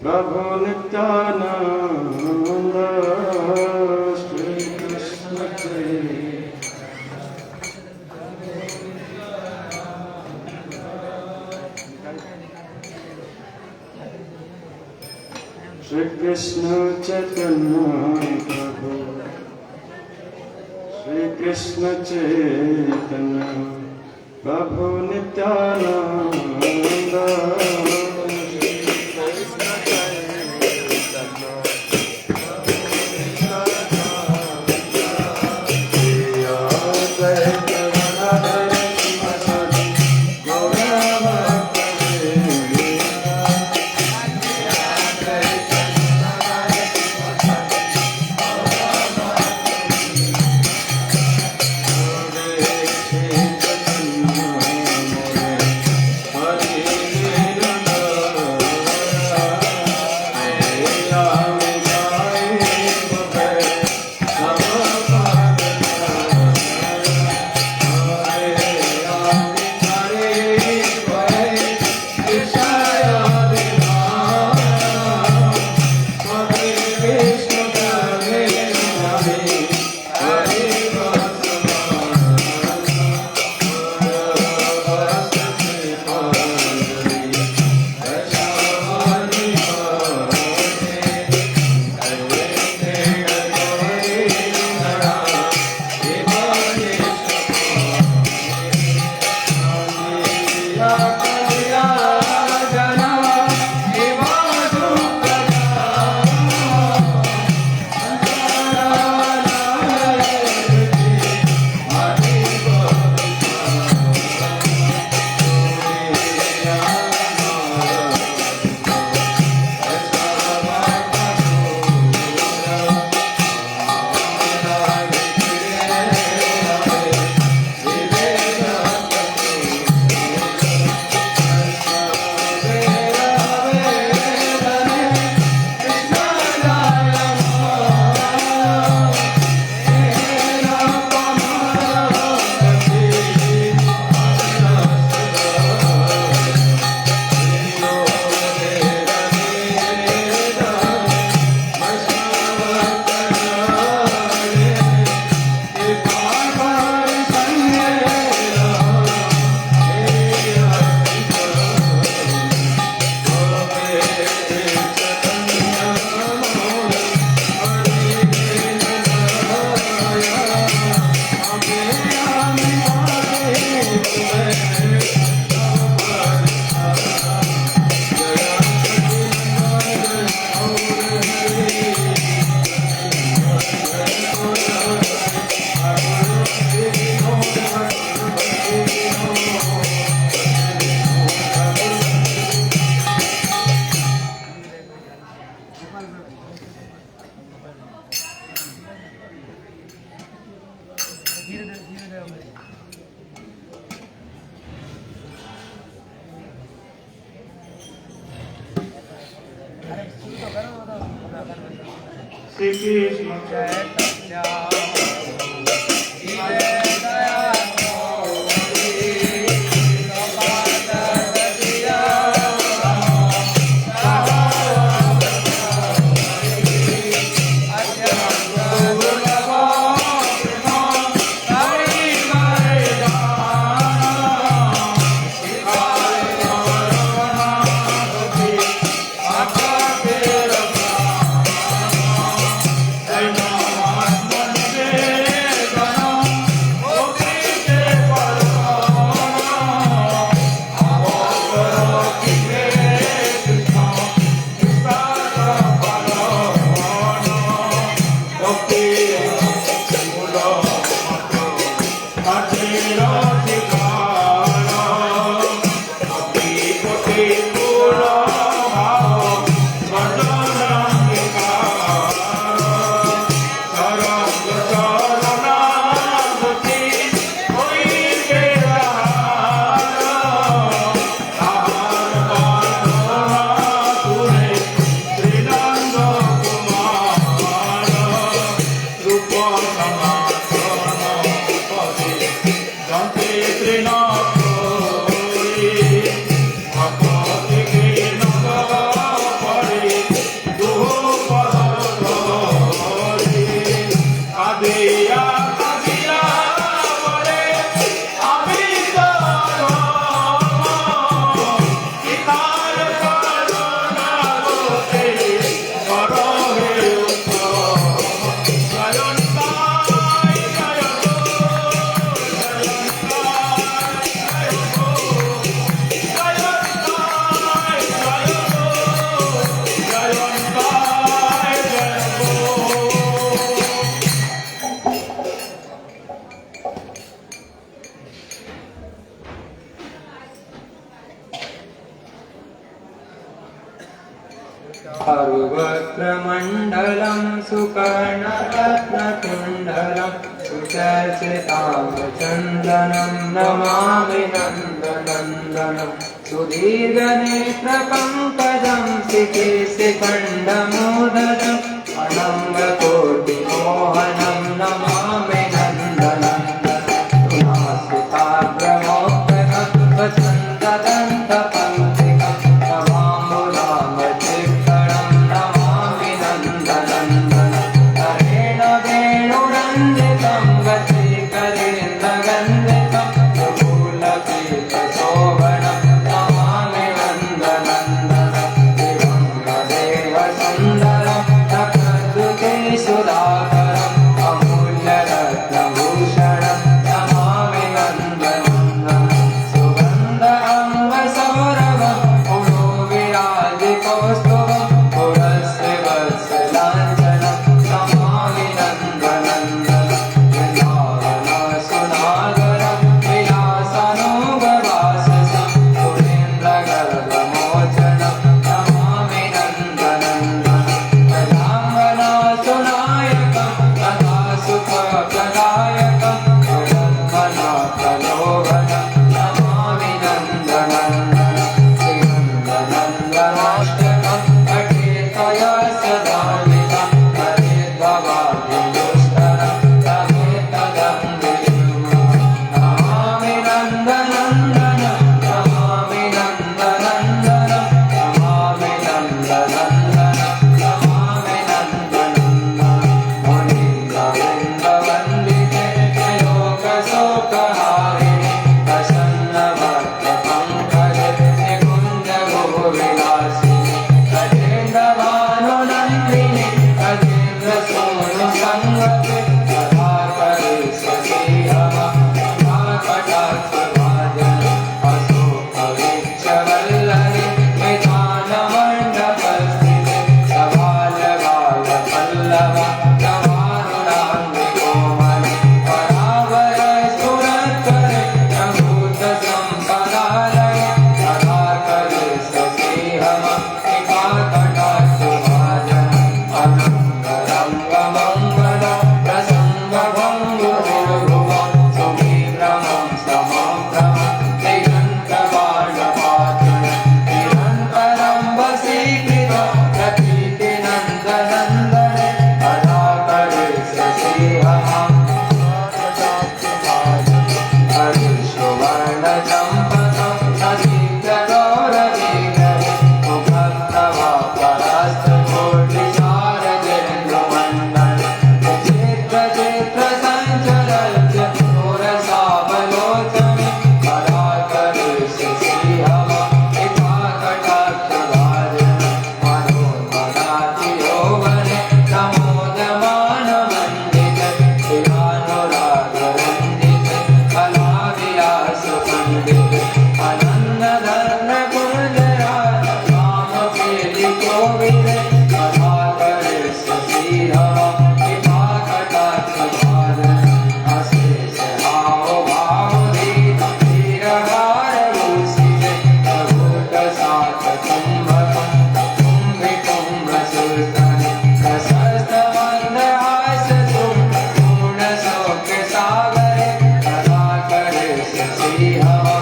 प्रभु नित्यानंद श्री कृष्ण श्री कृष्ण चैतन्य प्रभु श्री कृष्ण चैतन्य प्रभु नित्यानंद श्री कृष्ण चैतन्य सर्वत्रमण्डलं सुपर्णरत्नकुण्डलं सुचर्चिताम्रचन्दनं नमामि नन्दनन्दनं सुदीर्घनेत्रपङ्कजं शिखिशिखण्डमोदरम् अनङ्गकोटिमोहनं नमामि नन्दनन्दनं सुनासिताग्रमोक्तकं वसन्तदन्तपङ्क्तिकं नमाम्बुलामचित्तरं नमामि नन्दनन्दनं हरेण वेणुरञ्जितं वशीकरेन्द्रगन्धितं सुफूलपीतशोभनं नमामि नन्दनन्दनं दिवङ्गदेवसुन्दरं सुधाकरम् अमूल्यरत्नभूषणं नमामि नन्दनन्दनं सुगन्ध अङ्गसौरभं पुरो विराजितोस्तुवं पुरस्य वत्सलाञ्छनं नमामि नन्दनन्दनं वृन्दावनसुधाकरं विलासनोगवाससं सुरेन्द्रगर्भमोचनं नमामि नन्दनन्दनं सुनायकं तथा सुखप्रदायकं जगन्मनाथलोभनं नमामि नन्दनन्दनं श्रीनन्दनन्दनाष्टकं पठेत्वया सदान्वितं हरेद्भवादिदुष्करं तमेतदङ्गिरिं नमामि नन्दनन्दनं नमामि नन्दनन्दनं नमामि नन्दनन्दनं नमामि नन्दनन्दनं मुनीन्द्रवृन्दवन्दिते लोकशोकहारिणि प्रसन्नभक्तपङ्कजे निकुञ्जगोविलासिनि गजेन्द्रभानुनन्दिनि गजेन्द्रसूनुसङ्गते कथाकरे शशीहमा कटाक्षभाजने अशोकवृक्षवल्लरि विधानमण्डपस्थिते सबालबालपल्लव नमारुणाङ्गिकोमले परावय स्फुरत्करे प्रभूतसम्पदालये कथाकरे शशीहमा कटाक्षभाजने अनङ्गरङ्गमङ्गलं प्रसङ्गभङ्गुर्भुवं सुमीभ्रमं समं भ्रमं दिगन्तबाणपातुरं निरन्तरं वशीकृतं प्रतीतिनन्दनन्दने कथाकरे शशीहमा हरिशुवर्णचम्पकं सचित्रगौरवीगणे मुखप्रभापरस्तकोटिशारदेन्दुमण्डले चित्रचित्रसञ्चरस्य पुरसावलोचने कथाकरे शशीहमा कटाक्षभाजने मनोन्मनातियौवने प्रमोदमानमण्डिते शिवानुरागरञ्जिते कलाविलासपण्डिते अनन्दधर्मकुञ्जराज रामकेलिकोविदे कथाकरे शशीहमा कटाक्षभाजने अशेष हावभावधीत क्षीरहारभूषिते प्रभूतसातकुम्भकं कुम्भिकुम्भसुल्तने प्रशस्तमन्दहासतुं पूर्णशौक्यसागरे कथाकरे शशीहमा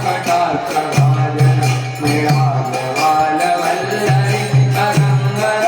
कटाक्षभाजने मृणालवालवल्लरि तरङ्गर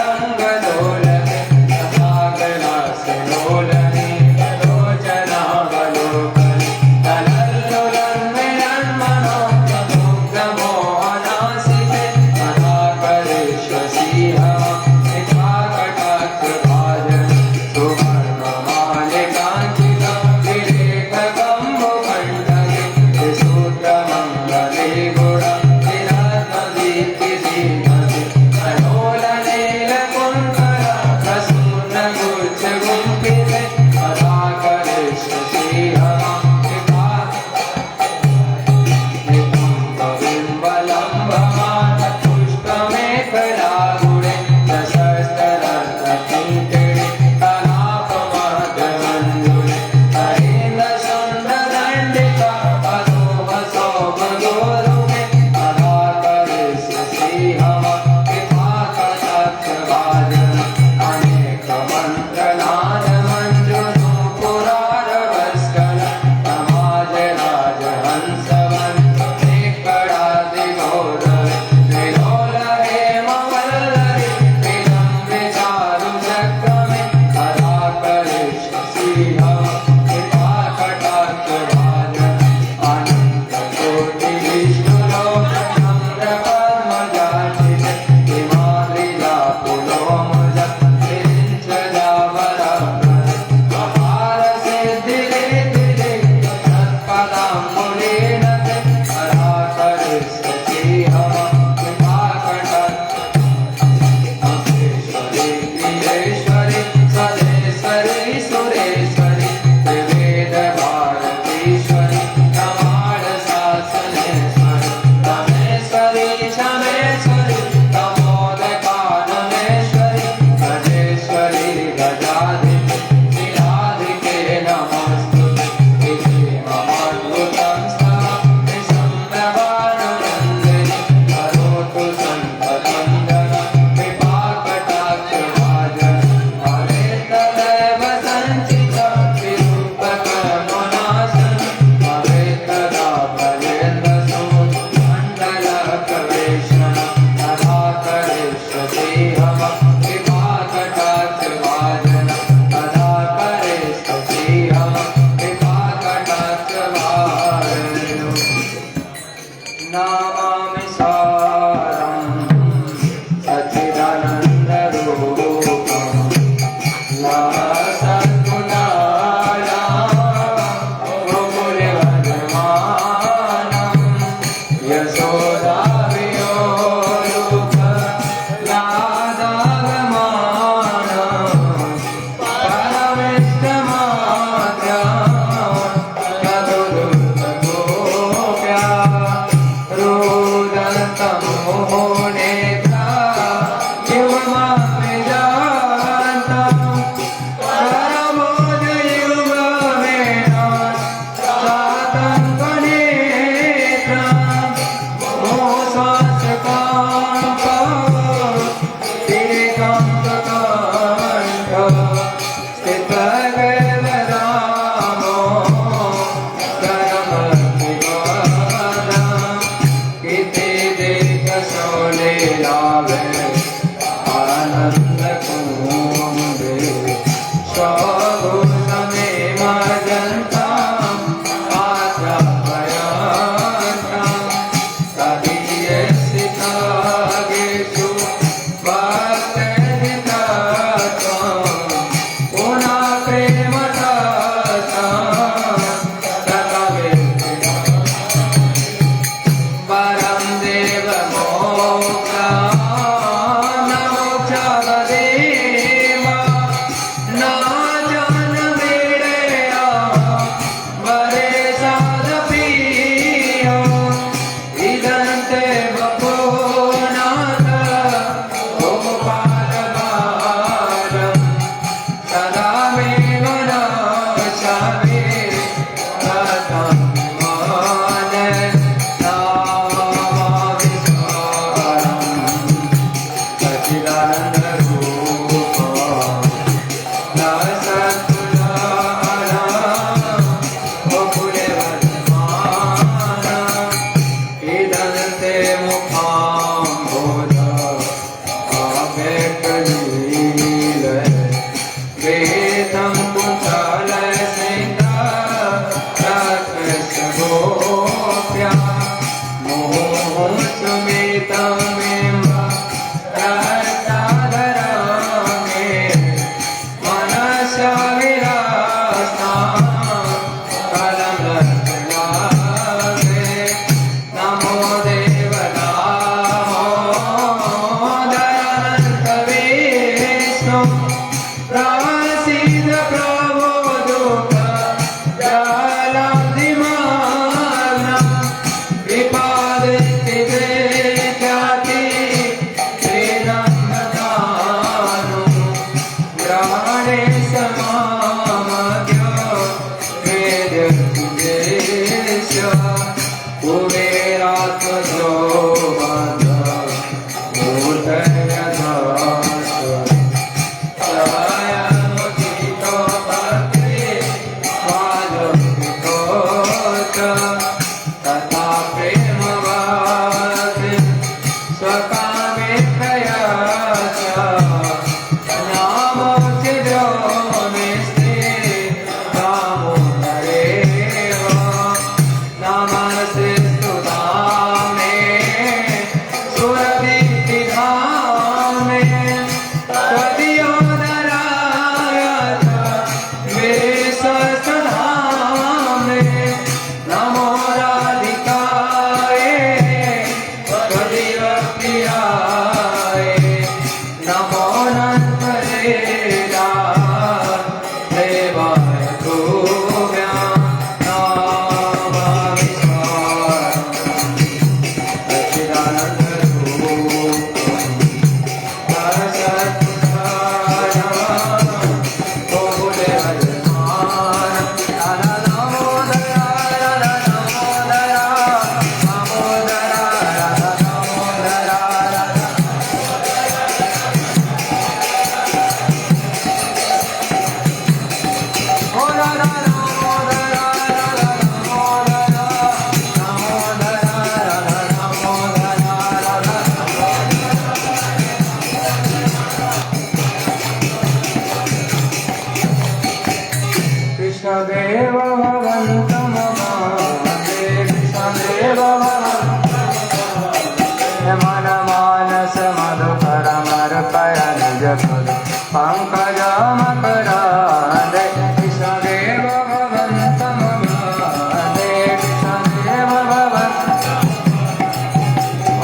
कया निज पद पंकज मकरांदे विष्णुदेव भगवन्तं वन्दे विष्णुदेव भगवन्तं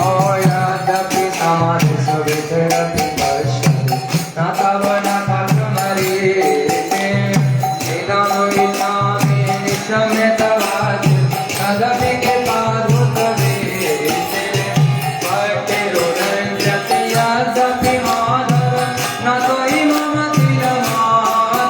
ओ यद्यपि समाधिषु विचरति पश्यति न तव न फलमरीते इदं विचामि निशम्यतवाचि तदपि कृपाद्भुतवेते भक्तिरुदन्त्यति यद्यपि माधव न त्वयि मम तिलमाधव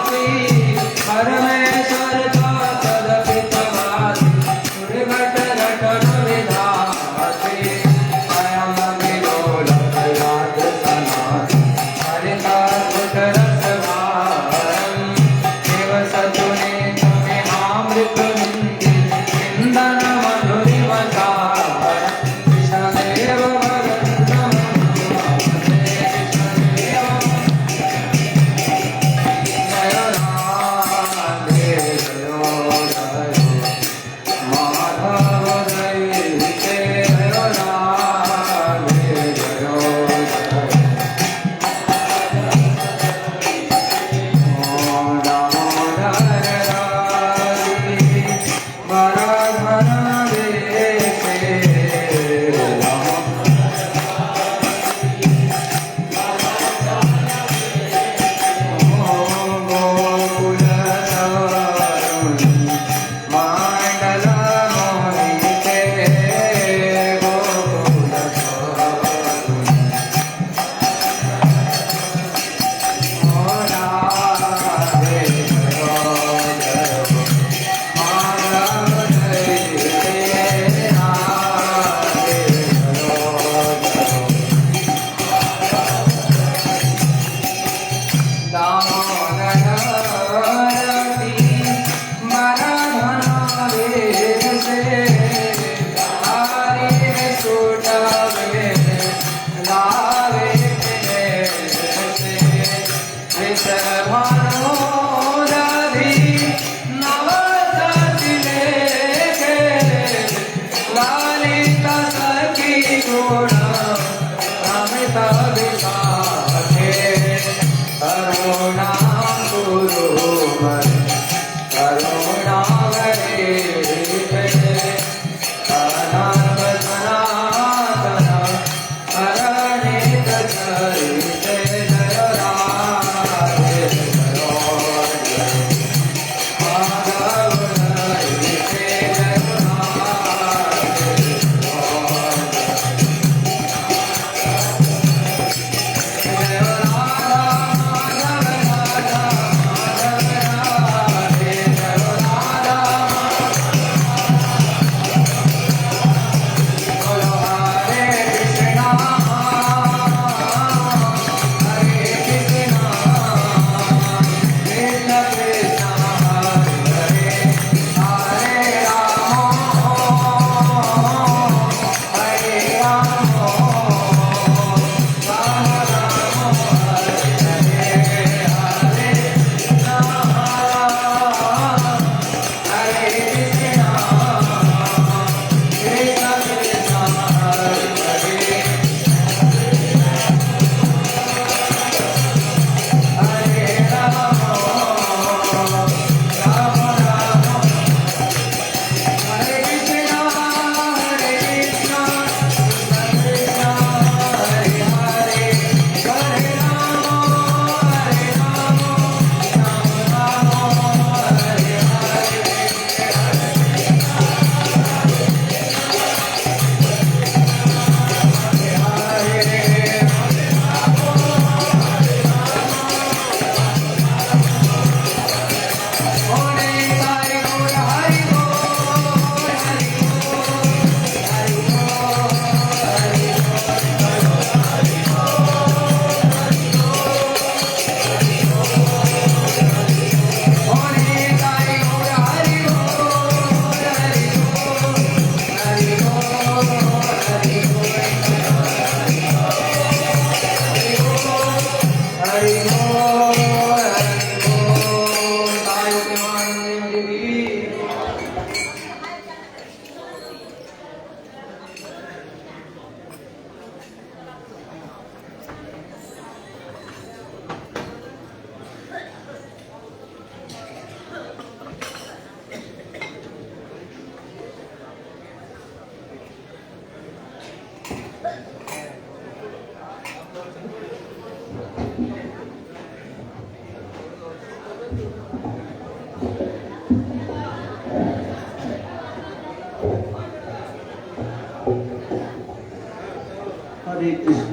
हरे कृष्ण।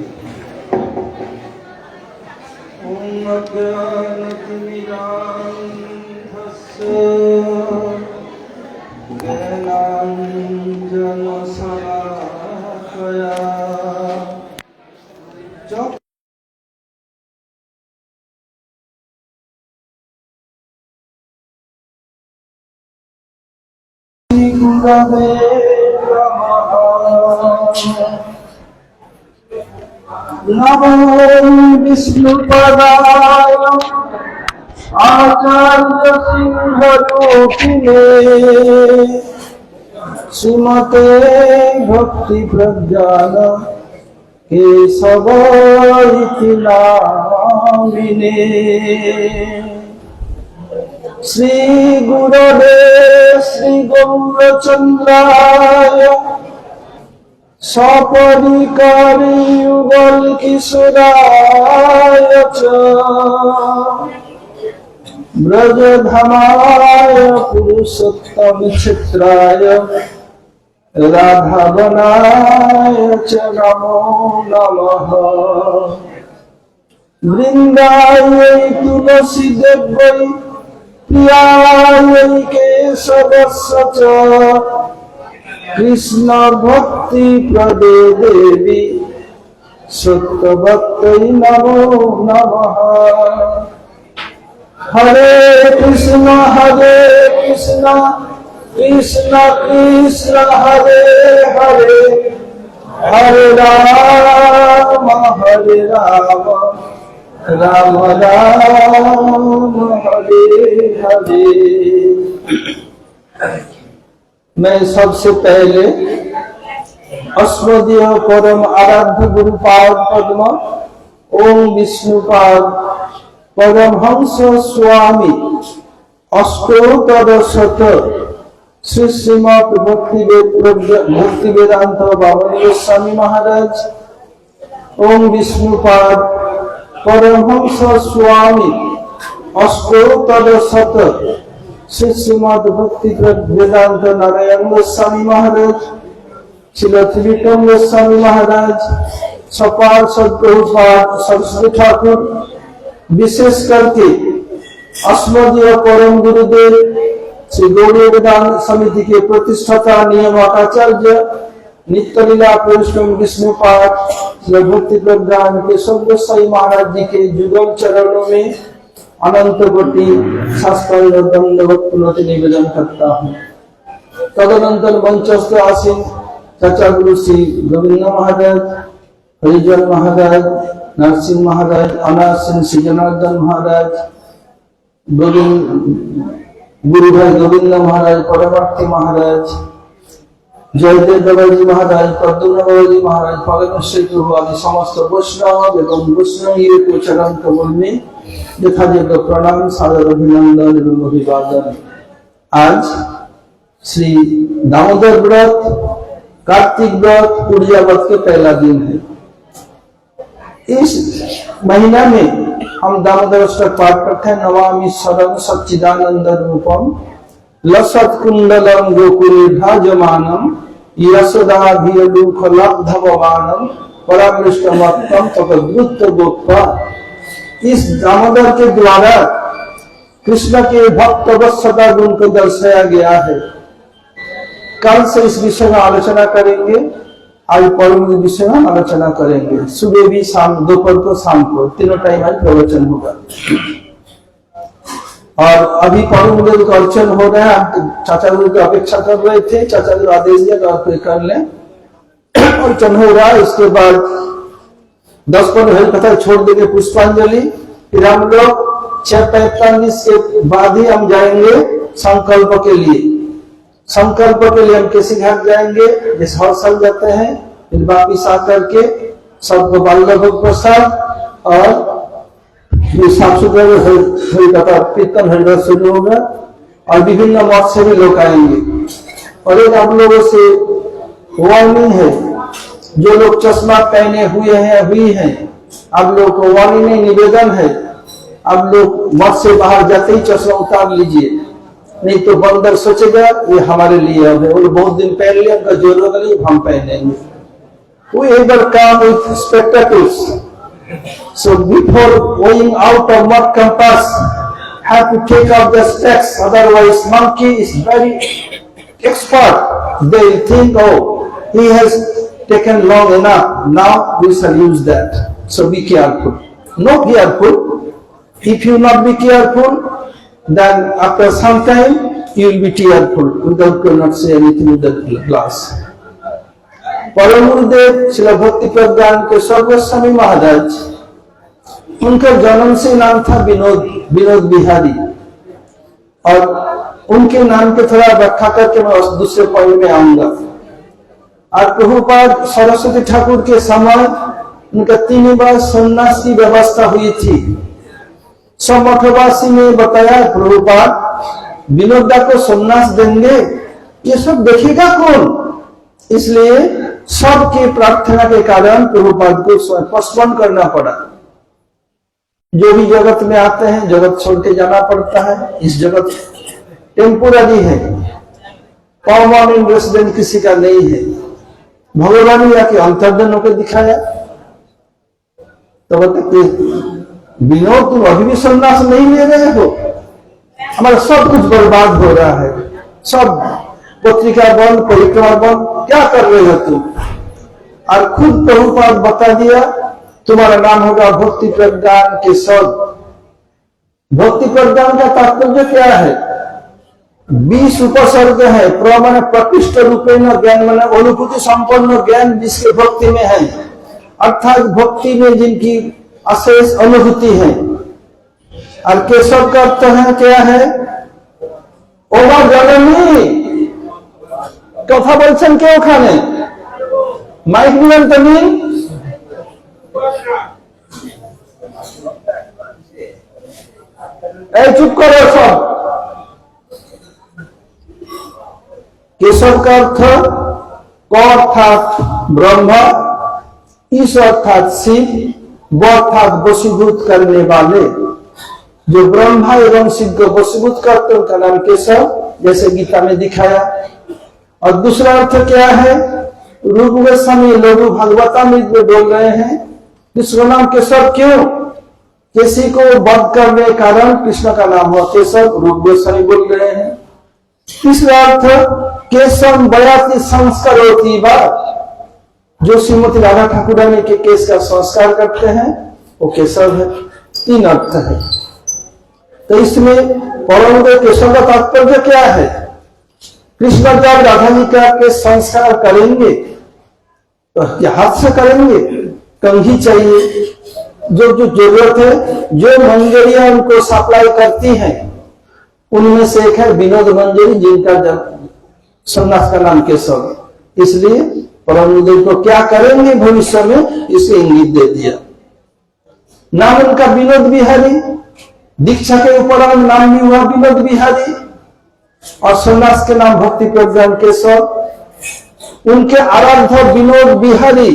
ओम अज्ञानतिमिरान्धस्य ज्ञानाञ्जनशलाकया गुरवे नमः। नमो विष्णुपदाय आचार्य सिंहरूपिणे श्रीमते भक्ति प्रज्ञान केशव इति नामिने। श्री गुरवे श्री गौरचंद्राय सपरिकारी युगल किशोराय च ब्रजधामाय पुरुषोत्तम क्षेत्राय राधावनाय च नमो नमः। वृंदायै तुलसी देव्यै प्रियायै केशवस्य च कृष्ण भक्ति प्रदे देवी सत्यवत्यै नमो नमः। हरे कृष्ण कृष्ण कृष्ण हरे हरे हरे राम राम राम हरे हरे। मैं सबसे पहले अस्मदीय परम आराध्य गुरुपाद पद्म ओम विष्णुपाद परमहंस स्वामी अष्टोत्तर शत श्री श्रीमद भक्ति वेदांत बामन गोस्वामी महाराज ओम विष्णुपाद परमहंस स्वामी अष्टोत्तर शत श्री श्रीमद भक्ति वेदांत नारायण गोस्वामी महाराज श्री त्रिविक्रम गोस्वामी महाराज सपाल सदगुरुपाद सरस्वती ठाकुर विशेष करके अस्मदीय परम गुरुदेव श्री गौड़ीय वेदांत समिति के प्रतिष्ठाता नियमाचार्य नित्यलीला पुरुषोत्तम विष्णुपाद श्री भक्ति प्रज्ञान के सब गोसाई महाराज जी के जुगल चरणों में अनंत कोटि शास्त्रांग दंडवत पुनति निवेदन करता हूँ। तदनंतर मंचस्थ आसीन चाचा गुरु श्री गोविंद महाराज, हरिजन महाराज, नरसिंह महाराज, अनासीन श्री जनार्दन महाराज, गुरु भाई गोविंद महाराज, परमार्थी महाराज, जयदेव बाबाजी महाराज, प्रद्युम्न बाबाजी महाराज, पवनेश्वर प्रभु आदि समस्त वैष्णव एवं वैष्णवी को चरण कमल में यथायोग्य प्रणाम सादर अभिनंदन एवं अभिवादन। आज श्री दामोदर व्रत कार्तिक व्रत पूर्णिया व्रत के पहला दिन है। इस महीना में हम दामोदर अष्टक पाठ करते हैं। नमामि शरणं सच्चिदानंद रूपम लसत कुंडलम गोकुले भाजमानम यशोदाभिलुखलब्धवानम परामृष्टमत्तम तपद्रुत गोप्ता। इस दामोदर के द्वारा कृष्ण के भक्त वत्सता गुण को दर्शाया गया है। कल से इस विषय में आलोचना करेंगे, आज परम विषय में आलोचना करेंगे। सुबह भी, शाम, दोपहर को, शाम को, तीनों टाइम आज प्रवचन होगा। और अभी परम गुरु का अर्चन हो रहा है। चाचा गुरु की अपेक्षा कर रहे थे, चाचा गुरु आदेश दिया तो आप कर लें। अर्चन हो रहा है, उसके बाद 10-15 कथा छोड़ देंगे पुष्पांजलि। फिर हम लोग 6:45 के बाद ही हम जाएंगे संकल्प के लिए। संकल्प के लिए हम किसी घाट जाएंगे, जैसे हर साल जाते हैं। फिर वापिस आकर के सबको बाल्य भोग प्रसाद और साफ सुथरा हरिकथा कीर्तन हरिदास शुरू होगा और विभिन्न मठ से भी लोग आएंगे। और एक आप लोगों से वार्निंग है, जो लोग चश्मा पहने हुए हैं हुई हैं आप लोग को वाणी निवेदन है, आप लोग मठ से बाहर जाते ही चश्मा उतार लीजिए, नहीं तो बंदर सोचेगा ये हमारे लिए अब है, वो बहुत दिन पहन लिया, उनका जोर होगा नहीं, हम पहनेंगे। We ever come with spectacles. So before going out of mud campus, have to take off the specs. Otherwise, monkey is very expert. They think, oh, he has taken long enough. Now we shall use that. So be careful. No careful. If you not be careful, then after some time you will be tearful. You cannot say anything with the glass. परम गुरुदेव श्री भक्ति प्रज्ञान के सर्वस्वामी महाराज, उनका जन्म से नाम था विनोद बिहारी, और उनके नाम के थोड़ा व्याख्या करके मैं उस दूसरे पॉइंट में आऊंगा। और प्रभुपाद सरस्वती ठाकुर के समय उनका 3 बार सन्यास की व्यवस्था हुई थी। सब मठवासी ने बताया प्रभुपाद विनोदा को सन्यास देंगे, ये सब देखेगा कौन? इसलिए सबके प्रार्थना के कारण प्रभुपाद को पोस्टपोन करना पड़ा। जो भी जगत में आते हैं जगत छोड़ के जाना पड़ता है। इस जगत टेम्पोररी है, परमानेंट रेसिडेंट किसी का नहीं है। भगवान ने आके अंतर्धन होकर दिखाया, तो बताते विनोद तुम अभी भी सन्यास नहीं ले रहे हो, हमारा सब कुछ बर्बाद हो रहा है, सब पत्रिका बंद, परिक्रमा बंद, क्या कर रहे हो तुम? और खुद प्रभुपाद बता दिया तुम्हारा नाम होगा भक्ति प्रज्ञान के सद। भक्ति प्रज्ञान का तात्पर्य क्या है? 20 उपसर्ग है। प्र माने प्रतिष्ठ रूपे न ज्ञान, माने अनुभूति संपन्न ज्ञान जिसके भक्ति में है, अर्थात भक्ति में जिनकी अशेष अनुभूति है। और केशव का अर्थ है क्या है? ओमा जननी। कथा बोलছেন কেউ ওখানে? মাইক দিবেন তুমি? এই চুপ করো সব। केशव का अर्थ क अर्थात ब्रह्म, ईश अर्थात शिव, व अर्थात वशीभूत करने वाले। जो ब्रह्मा एवं शिव को वशीभूत करते हैं उनका नाम केशव, जैसे गीता में दिखाया। और दूसरा अर्थ क्या है? रूप गोस्वामी लघु भागवतामृत में बोल रहे हैं कृष्ण नाम केशव क्यों? किसी को वध करने के कारण कृष्ण का नाम हुआ केशव, रूप गोस्वामी बोल रहे हैं। तीसरा अर्थ केशव बयाति संस्कार होती बात, जो श्रीमती राधा ठाकुर रानी के केस का संस्कार करते हैं वो केशव है। 3 अर्थ है। तो इसमें परम केशव का तात्पर्य क्या है? कृष्ण जब राधा जी का के संस्कार करेंगे तो हाथ से करेंगे, कंघी चाहिए, जो जो जरूरत है, जो मंजरियां उनको सप्लाई करती हैं उनमें से एक है विनोद मंजरी, जिनका सन्यास का नाम केशव। इसलिए परम गुरुदेव को क्या करेंगे भविष्य में इसे इंगित दे दिया। नाम उनका विनोद बिहारी, दीक्षा के उपरांत नाम भी हुआ विनोद बिहारी, और सन्यास के नाम भक्ति प्रज्ञान केशव। उनके आराध्य विनोद बिहारी,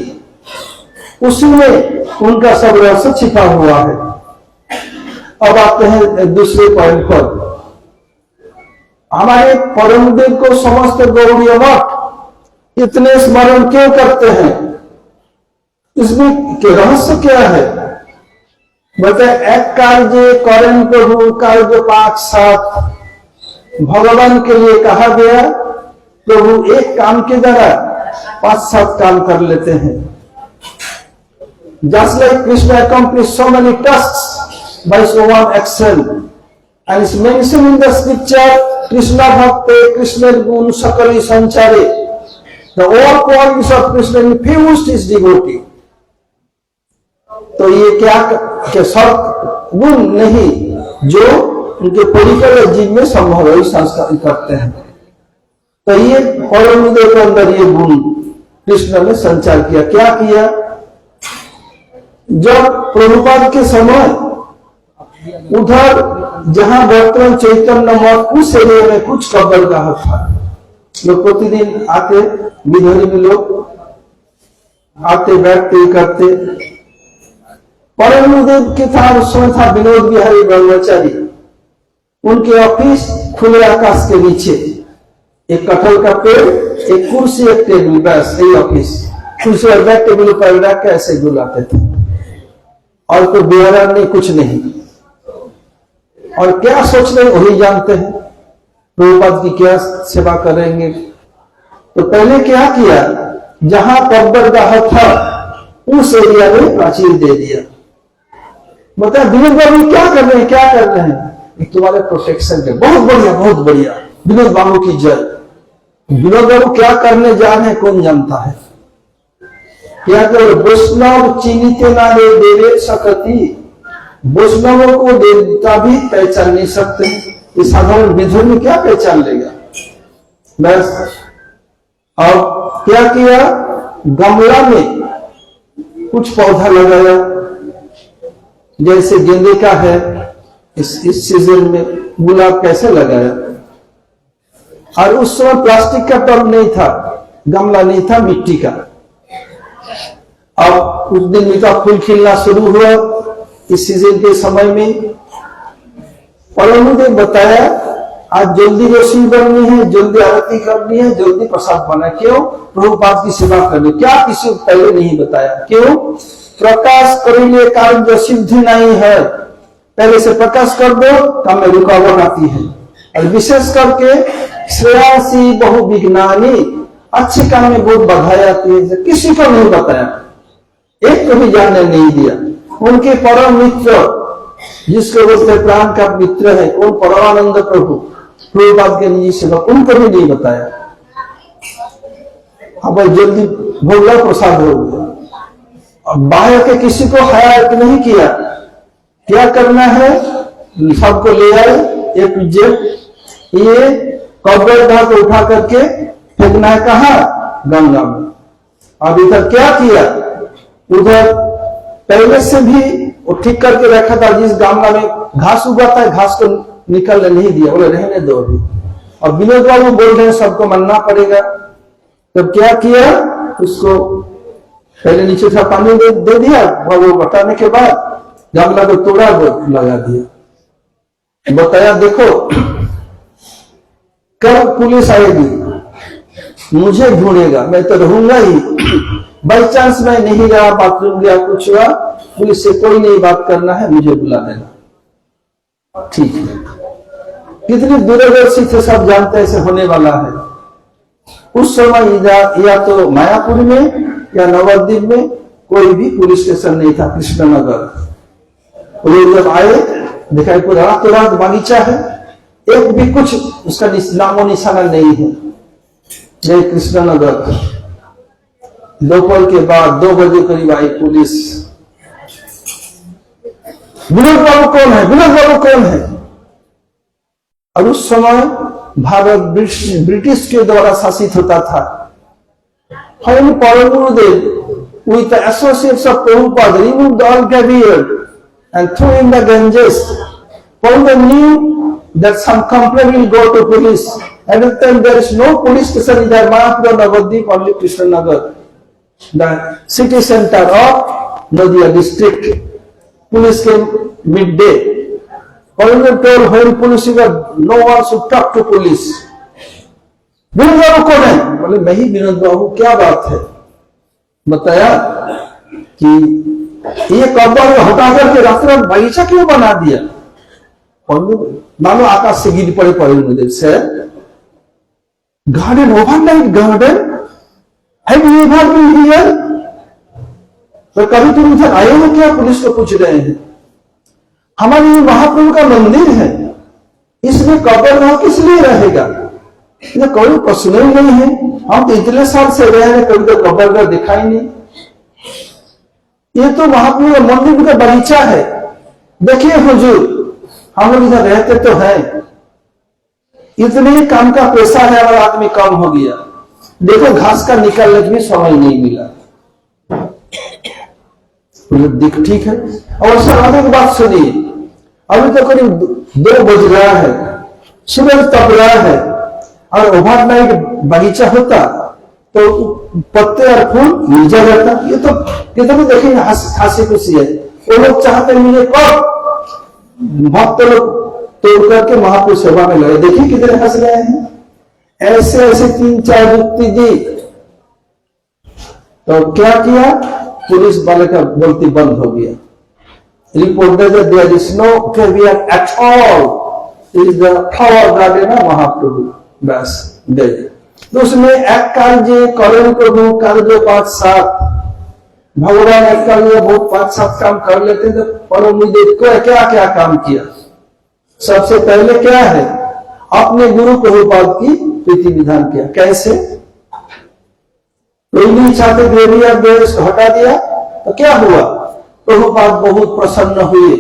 उसी में उनका सब रहस्य छिपा हुआ है। अब आते हैं दूसरे पॉइंट पर। हमारे परम देव को समस्त गौड़ीय मठ इतने स्मरण क्यों करते हैं? इसमें के रहस्य क्या है? बताए एक कार्य करें प्रभु कार्य 5-7 भगवान के लिए कहा गया। प्रभु एक काम के द्वारा 5-7 काम कर लेते हैं। Just like Krishna accomplished so many tasks by so one action, and it's mentioned in the scripture, Krishna Bhakte Krishna Gun Sakali Sanchare, the all qualities of Krishna infused his devotee. तो ये क्या सब गुण नहीं जो उनके particular जीव में संभव है संस्कार करते हैं। तो ये परम गुरुदेव के अंदर ये गुण कृष्ण ने संचार किया। क्या किया? जब प्रभुपाद के समय उधर जहां वर्तमान चैतन्य मठ उस एरिया में कुछ कब्र गाह था, लोग प्रतिदिन आते, बिधरी में लोग आते बैठते करते। परम गुरुदेव के था उस समय था विनोद बिहारी ब्रह्मचारी। उनके ऑफिस खुले आकाश के नीचे, एक कटहल का पेड़, एक कुर्सी, एक टेबल, बस यही ऑफिस। कुर्सी और बैठ टेबल पर रख के ऐसे बुलाते थे और कोई बेहरा नहीं, कुछ नहीं। और क्या सोच रहे वही जानते हैं, प्रभुपाद की क्या सेवा करेंगे। तो पहले क्या किया, जहां कब्रगाह था उस एरिया में प्राचीर दे दिया। बता विनोद बाबू क्या कर रहे हैं, क्या कर रहे हैं, एक तुम्हारे प्रोटेक्शन के। बहुत बढ़िया, बहुत बढ़िया, विनोद बाबू की जय। विनोद बाबू क्या करने जा रहे हैं कौन जानता है। क्या कर वैष्णव चिन्हित नारे देवे सकती, वैष्णवों को देवता भी पहचान नहीं सकते। इस साधारण विधि में क्या पहचान लेगा। बस और क्या किया, गमला में कुछ पौधा लगाया, जैसे गेंदे का है इस सीजन में, गुलाब कैसे लगाया। और उस समय प्लास्टिक का टब नहीं था, गमला नहीं था, मिट्टी का। अब कुछ दिन में तो फूल खिलना शुरू हुआ इस सीजन के समय में। और उन्होंने बताया आज जल्दी रोशनी बननी है, जल्दी आरती करनी है, जल्दी प्रसाद बना। क्यों, प्रभुपाद की सेवा करनी। क्या किसी को पहले नहीं बताया। क्यों, प्रकाश करेंगे कारण जो सिद्धि नहीं है, पहले से प्रकाश कर दो काम में रुकावट आती है। और विशेष करके श्रेयासी बहु विज्ञानी, अच्छे काम में बहुत बधाई आती है। किसी को नहीं बताया, एक को भी जानने नहीं दिया। उनके परम मित्र जिसको बोलते प्राण का मित्र है, कौन, परमानंद प्रभु, प्रभुपाद के निजी सेवक, उनको भी नहीं बताया। अब जल्दी भोगला प्रसाद हो गया। अब बाहर के किसी को हयात नहीं किया। क्या करना है, सबको ले आए एक जेट, ये कब्रगाह को उठा करके फेंकना है कहा, गंगा में। अब इधर क्या किया, उधर पहले से भी वो ठीक करके रखा था, जिस गमला में घास उगा था घास को निकलने नहीं दिया, बोले रहने दो अभी। और विनोद बाबू बोल रहे हैं सबको मानना पड़ेगा। तब क्या किया, उसको पहले नीचे था पानी दे दिया, वो बटाने के बाद गमला को तोड़ा, लगा दिया। बताया देखो कब पुलिस आएगी, मुझे ढूंढेगा, मैं तो रहूंगा ही। बाई चांस मैं नहीं रहा, बाथरूम गया, कुछ हुआ, पुलिस से कोई नहीं बात करना है, मुझे बुला देना। ठीक है, कितनी दूरदर्शी थे, सब जानते हैं ऐसे होने वाला है। उस समय या तो मायापुर में या नवद्वीप में कोई भी पुलिस स्टेशन नहीं था, कृष्णनगर। वो जब आए देखा पूरा रात रात बागीचा है, एक भी कुछ उसका नामो निशाना नहीं है। जय कृष्णनगर दोपहर के बाद 2 बजे करीब आई पुलिस। विनोद बाबू कौन है, विनोद बाबू कौन है। और उस समय भारत ब्रिटिश के द्वारा शासित होता था। हम परम गुरुदेव with the associates of Prabhupada removed all caviar and threw in the Ganges. Prabhupada knew that some complaint will go to police. At that time there is no police station in Mayapur, Navadvip, only Krishnanagar, the city center of Nadia district. Police came midday. Prabhupada told when police were, no one should talk to police. Vinod बाबू कौन है, बोले मैं ही विनोद बाबू। क्या बात है, बताया कि ये कब्र हटा करके रास्ते में बगीचा क्यों बना दिया। मानो आकाश से गिर पड़े मुझे से garden, overnight garden, have you ever been here. तो कभी तुम इधर आए हो क्या, पुलिस को पूछ रहे हैं। हमारे महाप्रभु का मंदिर है, इसमें कब्र किस लिए रहेगा, ये कोई प्रश्न ही नहीं है। हम तो इतने साल से रहे हैं, कभी तो कब्र देखा ही नहीं। ये तो महाप्रभु का मंदिर का बगीचा है। देखिए हुजूर, हम लोग इधर रहते तो हैं, इतने ही काम का पैसा है और आदमी कम हो गया। देखो घास का निकलने की भी समय नहीं मिला। दिख ठीक है। और सर आगे की बात सुनिए, अभी तो करीब 2 बज रहा है, सूरज तप रहा है, और ओवरनाइट बगीचा होता तो पत्ते और फूल नीचे रहता। ये तो कितने देखेंगे हंसी खुशी है। वो लोग चाहते हैं मुझे कब भक्त लोग तोड़ करके महापुरुष सेवा में लगे। देखिए कितने हंस रहे हैं, ऐसे ऐसे 3-4 युक्ति दी। तो क्या किया, पुलिस वाले का बोलती बंद हो गया। Reported that there is no caviar at all, is the flower garden of Mahaprabhu. बस गए। तो उसमें एक कार्य करें प्रभु कार्य 5-7 भगवान एक कार्य बहुत 5-7 काम कर लेते थे, पर उन्होंने क्या क्या काम किया। सबसे पहले क्या है, अपने गुरु प्रभुपाद की प्रीति विधान किया। कैसे, कोई नहीं चाहते देविया देश हटा दिया तो क्या हुआ, प्रभुपाद बहुत प्रसन्न हुए।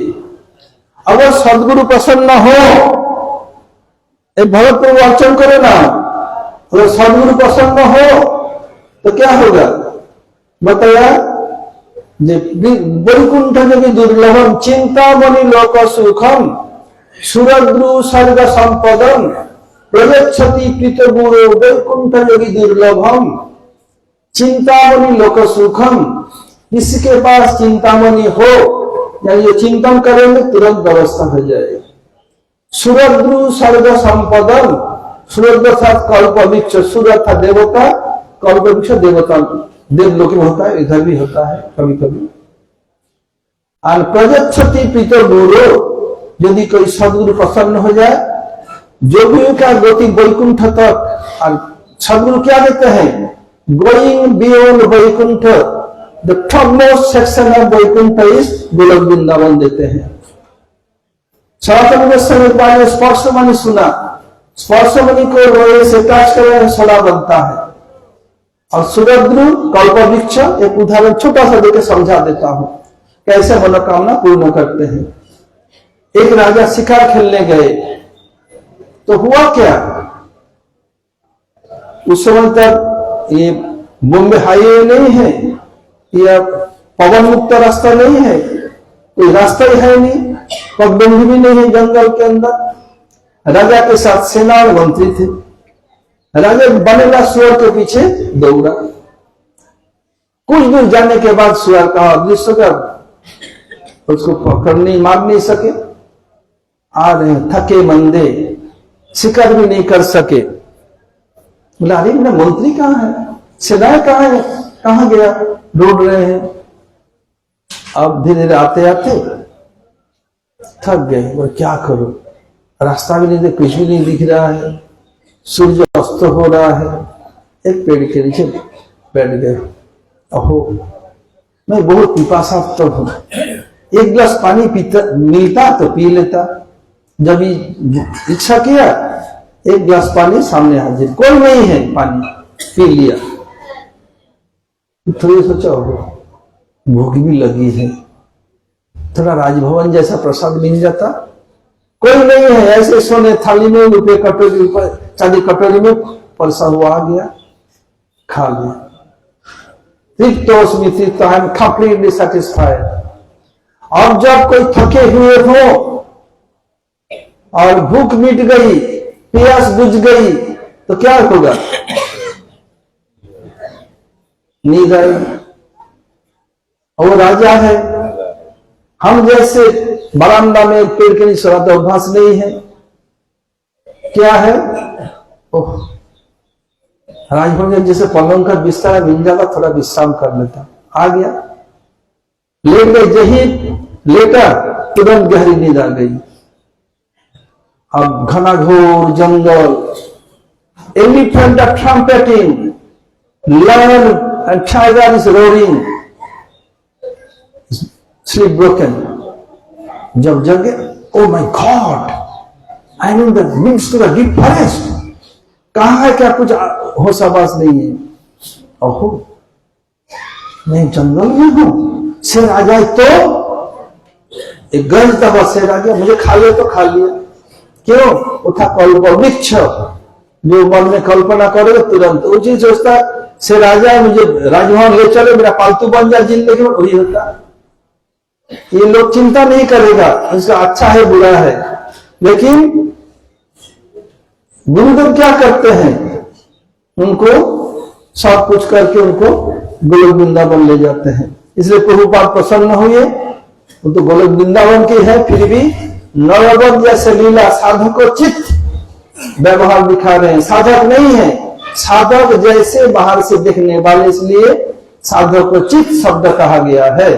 अगर सदगुरु प्रसन्न हो, एक भगत प्रभु अर्चन करे ना, अगर सदगुरु प्रसन्न हो तो क्या होगा बताया, वैकुंठ जो दुर्लभम चिंतामणि लोक सुखम सुरद्रु सर्ग संपदम प्रयच्छति पीतगुरो वैकुंठ योगी दुर्लभम चिंतामणि लोक सुखम। किसके पास चिंतामणि हो, यानी ये चिंतन करेंगे तुरंत व्यवस्था हो जाएगी। सुरद्रु सर्ग संपदम, सूरज अर्थात कल्प वृक्ष, सूर्य अर्थात देवता, कल्प वृक्ष देवता देवलोक में होता है, इधर भी होता है कभी कभी। और प्रयच्छति पीतगुरो, यदि कोई सदगुरु प्रसन्न हो जाए, जोगियों का गति वैकुंठ तक। और सदगुरु क्या देते हैं, going beyond Vaikuntha, the topmost section of Vaikuntha is Golok Vrindavan देते हैं। सनातन में समय स्पर्श मणि सुना, स्पर्श मणि को रोए से टच करें सोना बनता है। और सुरद्रु कल्प वृक्ष, एक उदाहरण छोटा सा देकर समझा देता हूं कैसे मनोकामना पूर्ण करते हैं। एक राजा शिकार खेलने गए, तो हुआ क्या, उस समय तक ये बॉम्बे हाईवे नहीं है, या पवन मुक्त रास्ता नहीं है, कोई रास्ता ही है नहीं, पगडंडी भी नहीं है जंगल के अंदर। राजा के साथ सेना और मंत्री थे। राजा बनेगा सुअर के पीछे दौड़ा। कुछ दूर जाने के बाद सुअर का अदृश्य कर, उसको पकड़ने मार नहीं सके, आ रहे थके मंदे, शिकार भी नहीं कर सके। बोला अरे मेरा मंत्री कहाँ है, सेनाएं कहाँ है, कहाँ गया, ढूंढ रहे हैं। अब धीरे धीरे आते आते थक गए, वो क्या करो, रास्ता भी नहीं, कुछ भी नहीं दिख रहा है, सूर्य अस्त हो रहा है। एक पेड़ के नीचे बैठ गए। अहो मैं बहुत पिपासाप्त हूं, एक गिलास पानी पीता मिलता तो पी लेता। जब इच्छा किया, एक गिलास पानी सामने हाजिर, कोई नहीं है, पानी पी लिया। थोड़ी सोचा भूख भी लगी है, थोड़ा राजभवन जैसा प्रसाद मिल जाता, कोई नहीं है, ऐसे सोने थाली में रुपये कटोरी, चांदी कटोरी में परसा हुआ आ गया, खा लिया। तृप्तोस्मि तृप्त, आई एम कंप्लीटली सेटिस्फाइड। अब जब कोई थके हुए हो और भूख मिट गई, प्यास बुझ गई, तो क्या होगा, नींद आएगी। और राजा है, हम जैसे बरामदा में पेड़ के नीचे सोता, अभ्यास नहीं है, क्या है, ओह राजभवन जैसे पलंग का बिस्तर मिल जाता, थोड़ा विश्राम कर लेता, आ गया, लेट गए, जही लेटा तुरंत गहरी नींद आ गई। अब घना घोर जंगल, elephant are trumpeting, lion and tiger is roaring, sleep broken. जब जगे, oh my God, I mean the midst to the deep forest, कहां है, क्या कुछ होश आवाज नहीं है। ओहो मैं जंगल में हूं, शेर आ जाए तो, एक गंज दबा शेर आ गया, मुझे खा लिया तो खा लिया। क्यों, वो था कल्प वृक्ष, जो मन में कल्पना करेगा तुरंत वो चीज सोचता, शेर आ जाए, मुझे राजभवन ले चले, मेरा पालतू बन जाए जिंदगी में, वही होता। ये लोग चिंता नहीं करेगा उसका अच्छा है बुरा है, लेकिन गुरुदेव क्या करते हैं, उनको सब कुछ करके उनको गोलोक वृंदावन ले जाते हैं। इसलिए प्रभुपाद प्रसन्न हुए वो तो गोलोक वृंदावन की है, फिर भी नवगत जैसे लीला साधकोचित व्यवहार दिखा रहे हैं। साधक नहीं है, साधक जैसे बाहर से देखने वाले, इसलिए साधकोचित शब्द कहा गया है।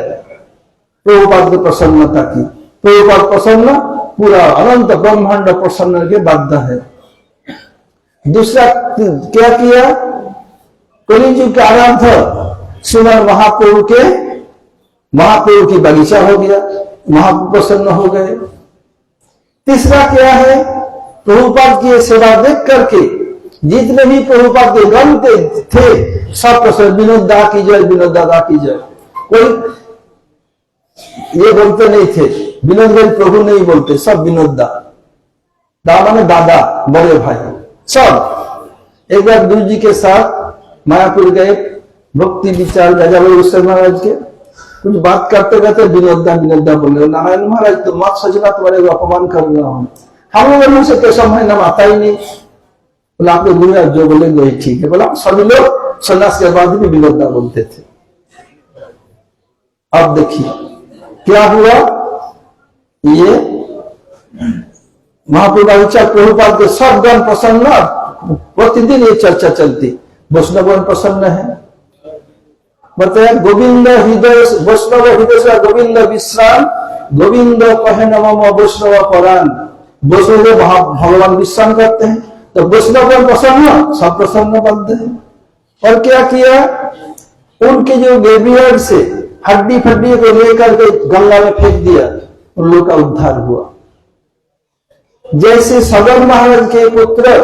प्रभुपाद की प्रसन्नता की, प्रभुपाद प्रसन्न, पूरा अनंत ब्रह्मांड प्रसन्न के बाध्य है। दूसरा क्या किया, कलिजुग के आराध्य श्रीमद महाप्रभु की बगीचा हो गया, महाप्रभु प्रसन्न हो गए। तीसरा क्या है, प्रभुपाद की सेवा देख करके जितने भी प्रभुपाद के गण थे सब प्रसन्न, विनोद दा की जय, विनोद दादा की जय। कोई ये बोलते नहीं थे, विनोद भाई प्रभु नहीं बोलते, सब विनोद दा, दादा में दादा, बड़े भाई सब। एक बार गुरु जी के साथ मायापुर गए, भक्ति विचार राजा बड़े महाराज के, कुछ बात करते करते विनोदा बोले, नारायण महाराज तो मत सजना, तुम्हारे अपमान कर रहा हूं। हम लोगों से कैसा है नाम आता ही नहीं। बोला आपके गुरु जो बोलेंगे वही ठीक है। बोला सभी लोग सन्यास के बाद भी विनोदा बोलते थे। अब देखिए क्या हुआ, ये महाप्रभु प्रभुपाद के सब गण प्रसन्न, प्रतिदिन ये चर्चा चलती, वैष्णव प्रसन्न है। बताया गोविंद हृदय, वैष्णव हृदय से गोविंद विश्राम, गोविंद कहे नमः वैष्णव परान। वैष्णव भगवान विश्राम करते हैं, तो वैष्णव प्रसन्न, सब प्रसन्न बनते हैं। और क्या किया, उनके जो ग्रेवियर्ड से हड्डी फड्डी को लेकर के गंगा में फेंक दिया, उन लोगों का उद्धार हुआ। जैसे सगर महाराज के पुत्र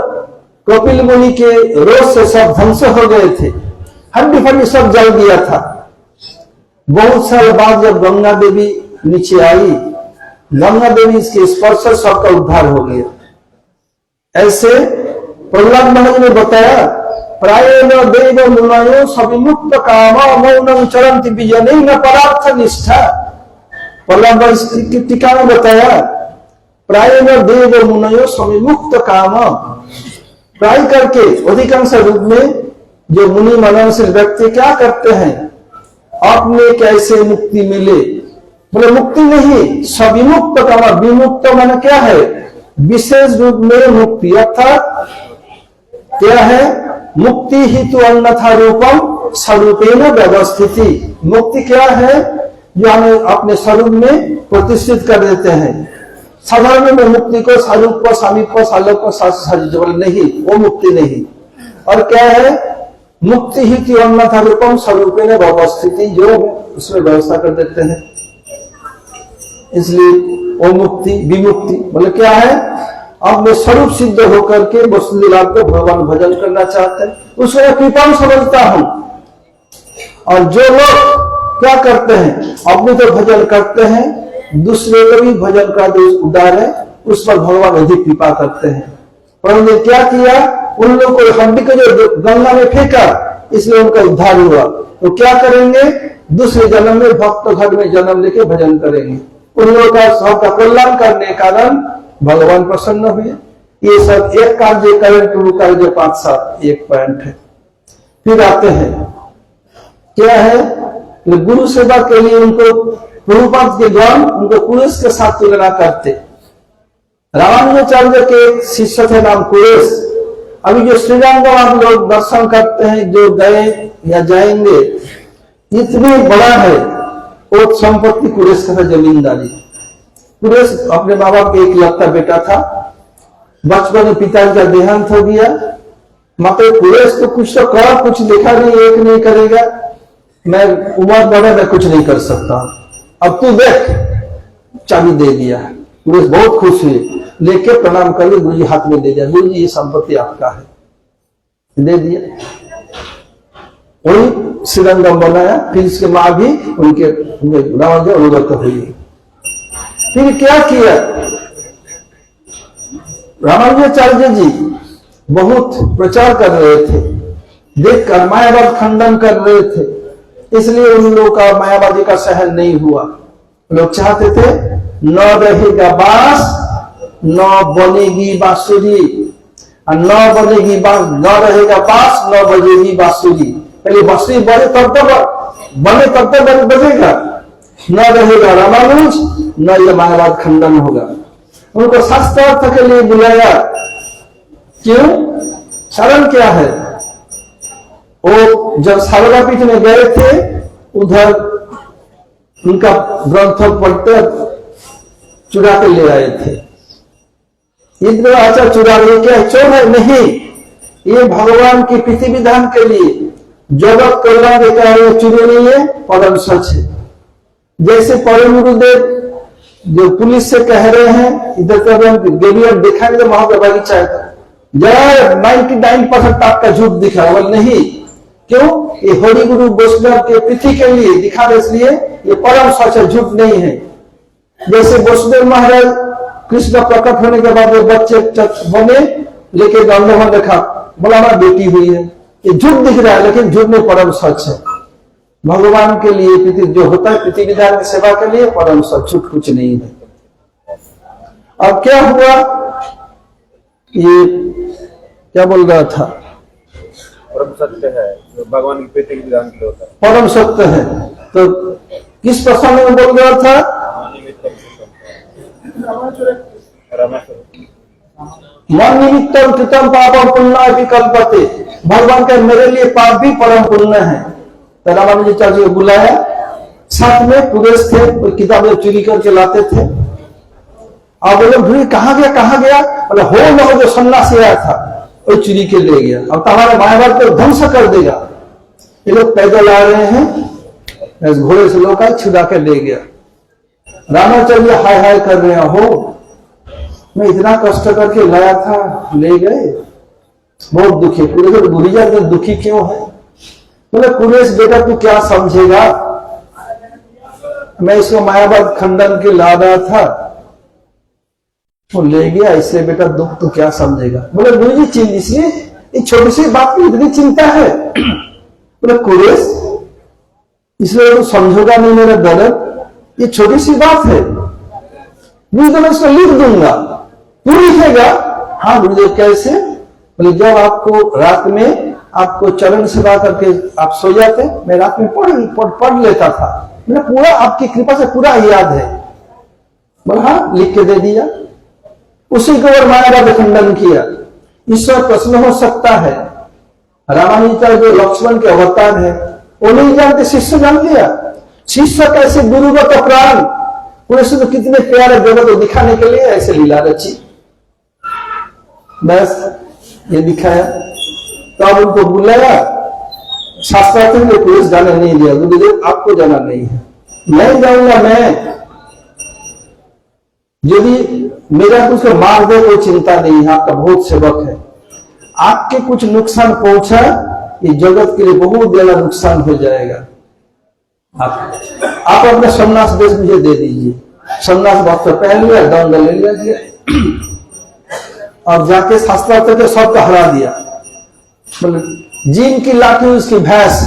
कपिल मुनि के रोष से सब ध्वंस हो गए थे, हड्डी फड्डी सब जल दिया था। बहुत साल बाद जब गंगा देवी नीचे आई, गंगा देवी के स्पर्श से सबका उद्धार हो गया। ऐसे प्रहलाद महाराज ने बताया, प्रायेण देव मुनयो सविमुक्त कामा मौनम चरन्ति विजनेन परार्थ निष्ठा। प्रहलाद महाराज की टीका में बताया, प्रायेण देव मुनयो सविमुक्त कामा, प्राय करके अधिकांश रूप में जो मुनि मननशील व्यक्ति क्या करते हैं, अपने कैसे मुक्ति मिले। बोले मुक्ति नहीं, सविमुक्त कामा, विमुक्त माने क्या है, विशेष रूप में मुक्ति, अर्थात क्या है, मुक्ति हेतु अन्यथा रूपम स्वरूपेण व्यवस्थिति। मुक्ति क्या है, जो हमें अपने स्वरूप में प्रतिष्ठित कर देते हैं। साधारण में मुक्ति को स्वरूप को, सामीप को, सालोक को नहीं, वो मुक्ति नहीं। और क्या है, मुक्ति हेतु अन्यथा रूपम स्वरूपेण व्यवस्थिति, जो उसमें व्यवस्था कर देते हैं, इसलिए वो मुक्ति। विमुक्ति बोले क्या है, अपने स्वरूप सिद्ध होकर के वस्तुलीला को भगवान भजन करना चाहते हैं, उसमें कृपा समझता हूं। और जो लोग क्या करते हैं, अपने तो भजन करते हैं, दूसरे को भी भजन का जो उदार है उस पर भगवान अधिक कृपा करते हैं। पर उन्होंने क्या किया, उन लोगों को हड्डी को जो गंगा में फेंका, इसलिए उनका उद्धार हुआ। तो क्या करेंगे, दूसरे जन्म में भक्त घर में जन्म लेके भजन करेंगे। उन लोगों का सबका कल्याण करने के कारण भगवान प्रसन्न हुए। ये सब एक कार्य करें, प्रभु कार्य 5-7 एक पॉइंट है। फिर आते हैं क्या है, गुरु सेवा के लिए उनको प्रभुपाद के गण उनको कुरेश के साथ तुलना करते। रामानुजाचार्य के शिष्य थे नाम कुरेश। अभी जो श्रीरंग आप लोग दर्शन करते हैं, जो गए या जाएंगे, इतनी बड़ा है वो संपत्ति कुरेश का था, जमींदारी। कुरेश अपने माँ बाप के इकलौता बेटा था। बचपन में पिताजी का देहांत हो गया। माता कुरेश तो कुछ तो कर, कुछ लिखा नहीं, एक नहीं करेगा, मैं उम्र बड़ा, मैं कुछ नहीं कर सकता, अब तू देख, चाबी दे दिया। कुरेश बहुत खुश हुए, लेके प्रणाम करके गुरु जी हाथ में दे दिया, गुरु जी ये संपत्ति आपका है, दे दिया। वही श्रीरंगम बनाया। फिर इसके माँ भी उनके रावण अनुगत हुई। फिर क्या किया, रामानुजाचार्य जी बहुत प्रचार कर रहे थे, देखकर मायावाद खंडन कर रहे थे, इसलिए उन लोगों का मायावादी का सहन नहीं हुआ। लोग चाहते थे न रहेगा बांस न बनेगी बांसुरी, न बनेगी न रहेगा बांस न बजेगी बांसुरी। पहले बांसुरी बने तब तक बजेगा, न रहेगा रामानुज, न यह मायावाद खंडन होगा। उनको शास्त्रार्थ के लिए बुलाया। क्यों? कारण क्या है? वो जब शारदापीठ में गए थे, उधर उनका ग्रंथ पढ़ते चुरा के ले आए थे। इंद्र आचार्य चुरा ले क्या चोर है? नहीं, ये भगवान की प्रीति विधान के लिए जगत कल्याण के कार्य चुरे नहीं है, परम सच है। जैसे परम गुरुदेव जो पुलिस से कह रहे हैं, इधर गेलियर दिखाएंगे वहां का बगीचा है, जरा 99% आपका झूठ दिखा, वो नहीं। क्यों? ये हरि गुरु वैष्णव के प्रीति के लिए दिखा रहे, इसलिए ये परम सच है, झूठ नहीं है। जैसे वसुदेव महाराज कृष्ण प्रकट होने के बाद बच्चे बने, लेके गंधर्व देखा, बोला हमारा बेटी हुई है। ये झूठ दिख रहा है, लेकिन झूठ में परम सच है। भगवान के लिए प्रीति जो होता है, प्रीति विधान की सेवा के लिए परम सच, झूठ कुछ नहीं है। अब क्या हुआ? ये क्या बोल रहा था? परम सत्य है, भगवान की प्रीति विधान के लिए होता है। परम सत्य है, तो किस प्रसंग में बोल रहा था? मन निमित्तम कृतम पापम पुण्य विकल्पते। भगवान का मेरे लिए पाप भी परम पुण्य है। तो रामानुजाचार्य को बुलाया, साथ में पुरेश थे, कोई किताबें चोरी करके लाते थे। और बोले भूरी कहाँ गया? बोले हो न जो सन्यासी आया था, वो चोरी के ले गया, अब तुम्हारे मायावाद को ध्वंस कर देगा। ये लोग पैदल आ रहे हैं, घोड़े से लोग छुड़ा के ले गया। रामाचार्य हाय हाय कर रहे हो, मैं इतना कष्ट करके लाया था, ले गए, बहुत दुखी। कुरेश गुरिया दुखी क्यों है? बोले कुरेश बेटा तू क्या समझेगा, मैं इसको मायावाद खंडन के ला रहा था, वो ले गया, इसलिए बेटा दुख तो क्या समझेगा। बोले गुरु जी इसलिए एक छोटी सी बात की इतनी चिंता है? बोले कुरेश इसलिए तो समझोगा नहीं मेरा दर्द, ये छोटी सी बात है, गुरुदेव मैं इसको लिख दूंगा, तू लिखेगा? हाँ गुरुदेव कैसे? बोले जब आपको रात में आपको चरण सेवा करके आप सो जाते, मैं रात में पढ़ लेता था, मेरा पूरा आपकी कृपा से पूरा याद है। बोला हाँ, लिख के दे दिया। उसी को और मायावाद खंडन किया। ईश्वर प्रश्न हो सकता है। रामानुजाचार्य जो लक्ष्मण के अवतार है, वो नहीं जानते, शिष्य जान लिया। शिष्य कैसे गुरुगत प्राण, उन्हें तो कितने प्यारे जगत को दिखाने के लिए ऐसे लीला रची, बस ये दिखाया। तो अब उनको बुलाया, शास्त्रार्थ में पुलिस जाने नहीं दिया, गुरुदेव आपको जाना नहीं है। नहीं जाऊंगा मैं, यदि मेरा कुछ मार दे कोई चिंता नहीं है, आपका बहुत सेवक है। आपके कुछ नुकसान पहुंचा, ये जगत के लिए बहुत ज्यादा नुकसान हो जाएगा। आप अपने सन्यास देश मुझे दे दीजिए। सन्यास वस्त्र पहन लिया, दंड ले लिया और जाके शास्त्रार्थ के सबको हरा दिया। बोले जीन की लाठी उसकी भैंस,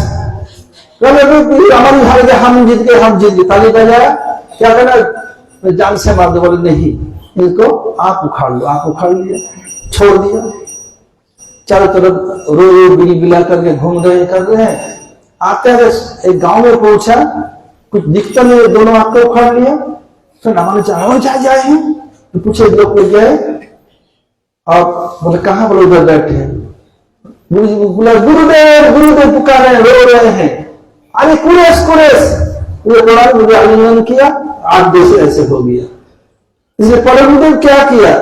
हमारी हार गए, हम जीत गए, हम जीत गए, ताली बजाया, क्या करना जान से मार दो। बोले नहीं, इनको आप उखाड़ लो। आप उखाड़ लिया, छोड़ दिया। चारों तरफ रो बिला करके घूम रहे कर रहे हैं। आते हुए एक गांव में पहुंचा, कुछ दिखता नहीं, दोनों आंख को उखाड़ लिया। तो रामानुजाचार्य जाए हैं, तो पूछे लोग को गए और बोले कहाँ? बोले उधर बैठे हैं। बोला गुरुदेव पुकार रहे हैं, रो रहे हैं। अरे कुरेश मुझे आलिंगन किया, आज जैसे ऐसे हो गया। इसलिए परम गुरुदेव क्या किया?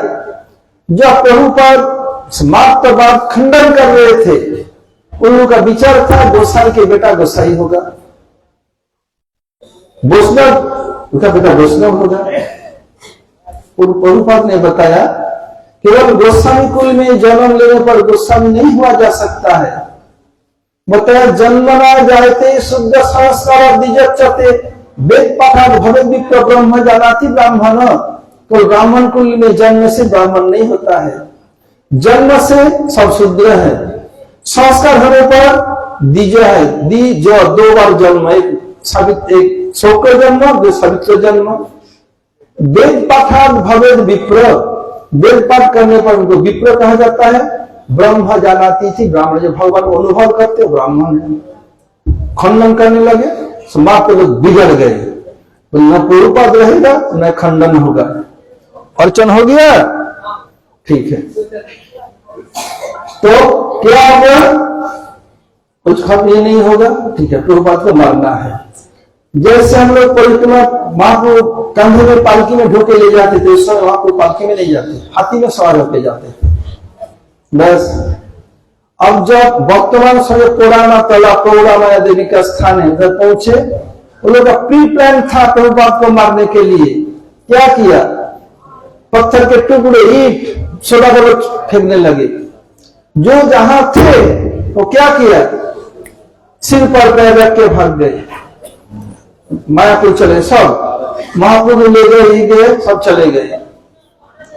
जब प्रभुपाद समाप्तवाद खंडन कर रहे थे, उन लोगों का विचार था गोसाई के बेटा गोसाई होगा, वैष्णव उनका बेटा वैष्णव होगा। और प्रभुपाद ने बताया केवल गोस्वामी कुल में जन्म लेने पर गोस्वामी नहीं हुआ जा सकता है। बताया जन्मना जायते शुद्ध संस्कार द्विजच्यते वेद पाठाद भवेद विप्र ब्रह्म जानाति ब्राह्मण। तो ब्राह्मण कुल में जन्म से ब्राह्मण नहीं होता है, जन्म से सब शूद्र है। संस्कार होने पर द्विज है, द्विज 2 बार जन्म, एक शोक जन्म, दो सवित्र जन्म। वेद पाठाद भवेद विप्र, वेद पाठ करने पर उनको विप्र कहा जाता है। ब्रह्म जानाती थी, ब्राह्मण जो भगवान को अनुभव करते ब्राह्मण है। खंडन करने लगे, समाप्त लोग बिगड़ गए। न प्रभुपाद रहेगा न खंडन होगा। अर्चन हो गया, ठीक है। तो क्या होगा, कुछ खत्म ये नहीं होगा, ठीक है। प्रभुपाद को मारना है। जैसे हम लोग परिक्रमा मां को कंधे में पालकी में ढोके ले जाते थे, उस समय वहां को पालकी में नहीं जाते, हाथी में सवार होके जाते थे। बस अब जब वर्तमान समय कोडामा तला कोडामा देवी का स्थान है, उधर पहुंचे, उन लोग का प्री प्लान था प्रभुपाद को मारने के लिए। क्या किया, पत्थर के टुकड़े, ईंट, सोडा बलून फेंकने लगे। जो जहां थे वो क्या किया, सिर पर पैर रख के भाग गए, मायापुर चले सब। महापुर ले गए, ही गए, सब चले गए।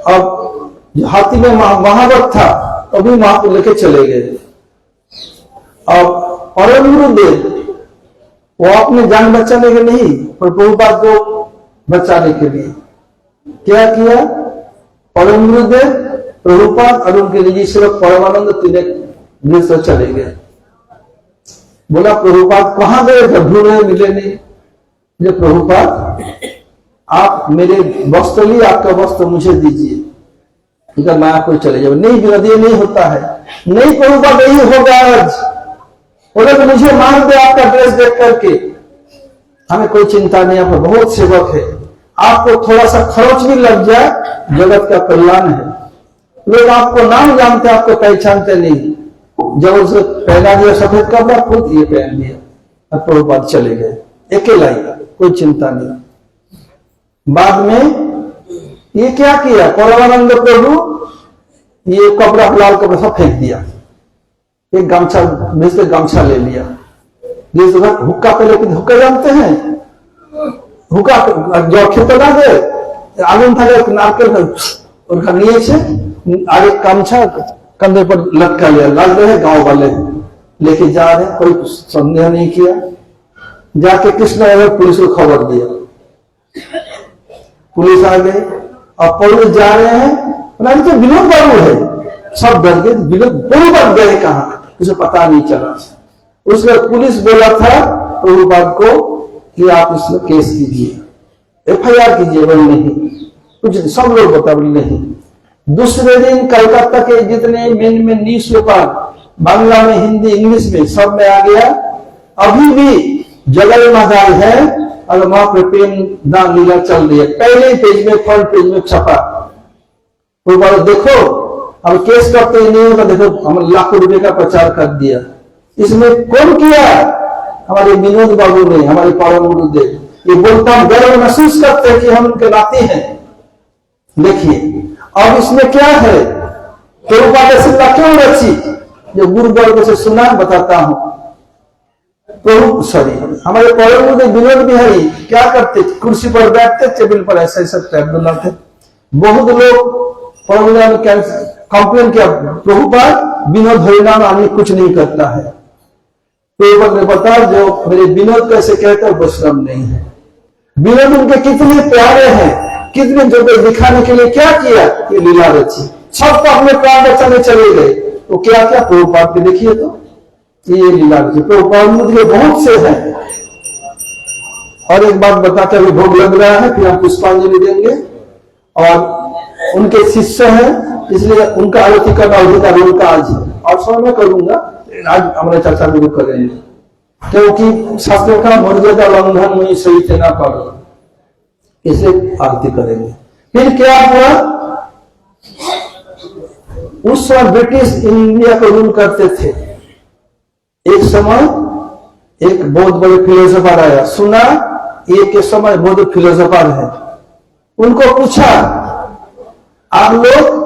अब जो हाथी में महावत था वो भी महापुर लेके चले गए। अब परम गुरुदेव वो अपने जान बचाने के नहीं, पर प्रभुपाद को बचाने के लिए क्या किया, परम गुरुदेव, प्रभुपाद और उनके निजी सेवक परमानंद तीनों से चले गए। बोला प्रभुपाद कहां गए थे, ढूंढे मिले नहीं। जो प्रभुपाद आप मेरे वस्त्र लिए, आपका वस्त्र मुझे दीजिए, इधर मैं आपको चले जाऊं। नहीं विरोध, ये नहीं होता है। नहीं प्रभुपाद नहीं होगा आज। बोले तो मुझे मान दे आपका ड्रेस देख करके, हमें कोई चिंता नहीं, आपको बहुत सेवक है, आपको थोड़ा सा खर्च भी लग जाए, जगत का कल्याण है। लोग आपको नाम जानते, आपको पहचानते नहीं। जब उसे पहना दिया सफेद कपड़ा, खुद ये पहन लिया, अब प्रभुपाद चले गए अकेला ही, कोई चिंता नहीं। बाद में ये क्या किया, परमानंद प्रभु ये कपड़ा, लाल कपड़ा सब फेंक दिया, एक गमछा भेजते, गमछा ले लिया। हुक्का पे लेकिन, हुक्का जानते हैं, हुक्का जो खेतना दे आगे था नारकेल उनका नीचे आगे गमछा कंधे पर लटका लिया, लग रहे गांव वाले लेके जा रहे, कोई संदेह नहीं किया। जाके कृष्ण पुलिस को खबर दिया, पुलिस आ गई। अब पुलिस जा रहे हैं, तो विनोद बाबू है, सब डर गए, विनोद बाबू गए कहां, उसे पता नहीं चला। उसने पुलिस बोला था प्रभुपाद को कि आप इसमें केस कीजिए, FIR कीजिए। बोले नहीं, कुछ सब लोग बता, बोले नहीं। दूसरे दिन कलकत्ता के जितने में न्यूज पेपर, बांग्ला में, हिंदी, इंग्लिश में, सब में आ गया। अभी भी जगल मदार है और वहां पर प्रेम दान लीला चल रही है, पहले पेज में, फ्रंट पेज में छपा। तो देखो, अब केस करते ही नहीं होगा, देखो हम लाखों रुपए का प्रचार कर दिया। इसमें कौन किया, हमारे विनोद बाबू ने, हमारे परम गुरुदेव। ये बोलता गर्व महसूस करते हैं कि हम उनके नाते हैं। देखिए अब इसमें क्या है, प्रभुपाद शिक्षा क्यों रची, जो गुरु वर्ग से सुना, बताता हूं। प्रभु हमारे परम गुरुदेव विनोद बिहारी क्या करते, कुर्सी पर बैठते, टेबल पर ऐसा ऐसा टैप बनाते। बहुत लोग परम कंप्लेन किया, प्रभुपाद विनोद हरिनाम आदमी कुछ नहीं करता है। प्रभुपाद ने बताया जो मेरे विनोद कैसे कहते हैं, वैष्णव नहीं है। विनोद उनके कितने प्यारे हैं, कितने जो दिखाने के लिए क्या किया, ये लीला रची। सब तो अपने प्राण बचाने चले गए, तो क्या क्या प्रभुपाद के देखिए, तो ये लीला रची। प्रभुपाद मुझे बहुत से हैं। और एक बात बताते हुए भोग लग रहा है, फिर हम पुष्पांजलि देंगे। और उनके शिष्य हैं, इसलिए उनका आरती करना अधिकार उनका आज है, और सब मैं करूंगा, आज हमारे चर्चा गुरु करेंगे, क्योंकि शास्त्र का मर्यादा लंघन मुझे सही से ना करो, इसलिए आरती करेंगे। फिर क्या हुआ, उस समय ब्रिटिश इंडिया को रूल करते थे। एक समय एक बहुत बड़े फिलोसोफर आया, सुना ये के समय बहुत फिलोसोफर है। उनको पूछा, आप लोग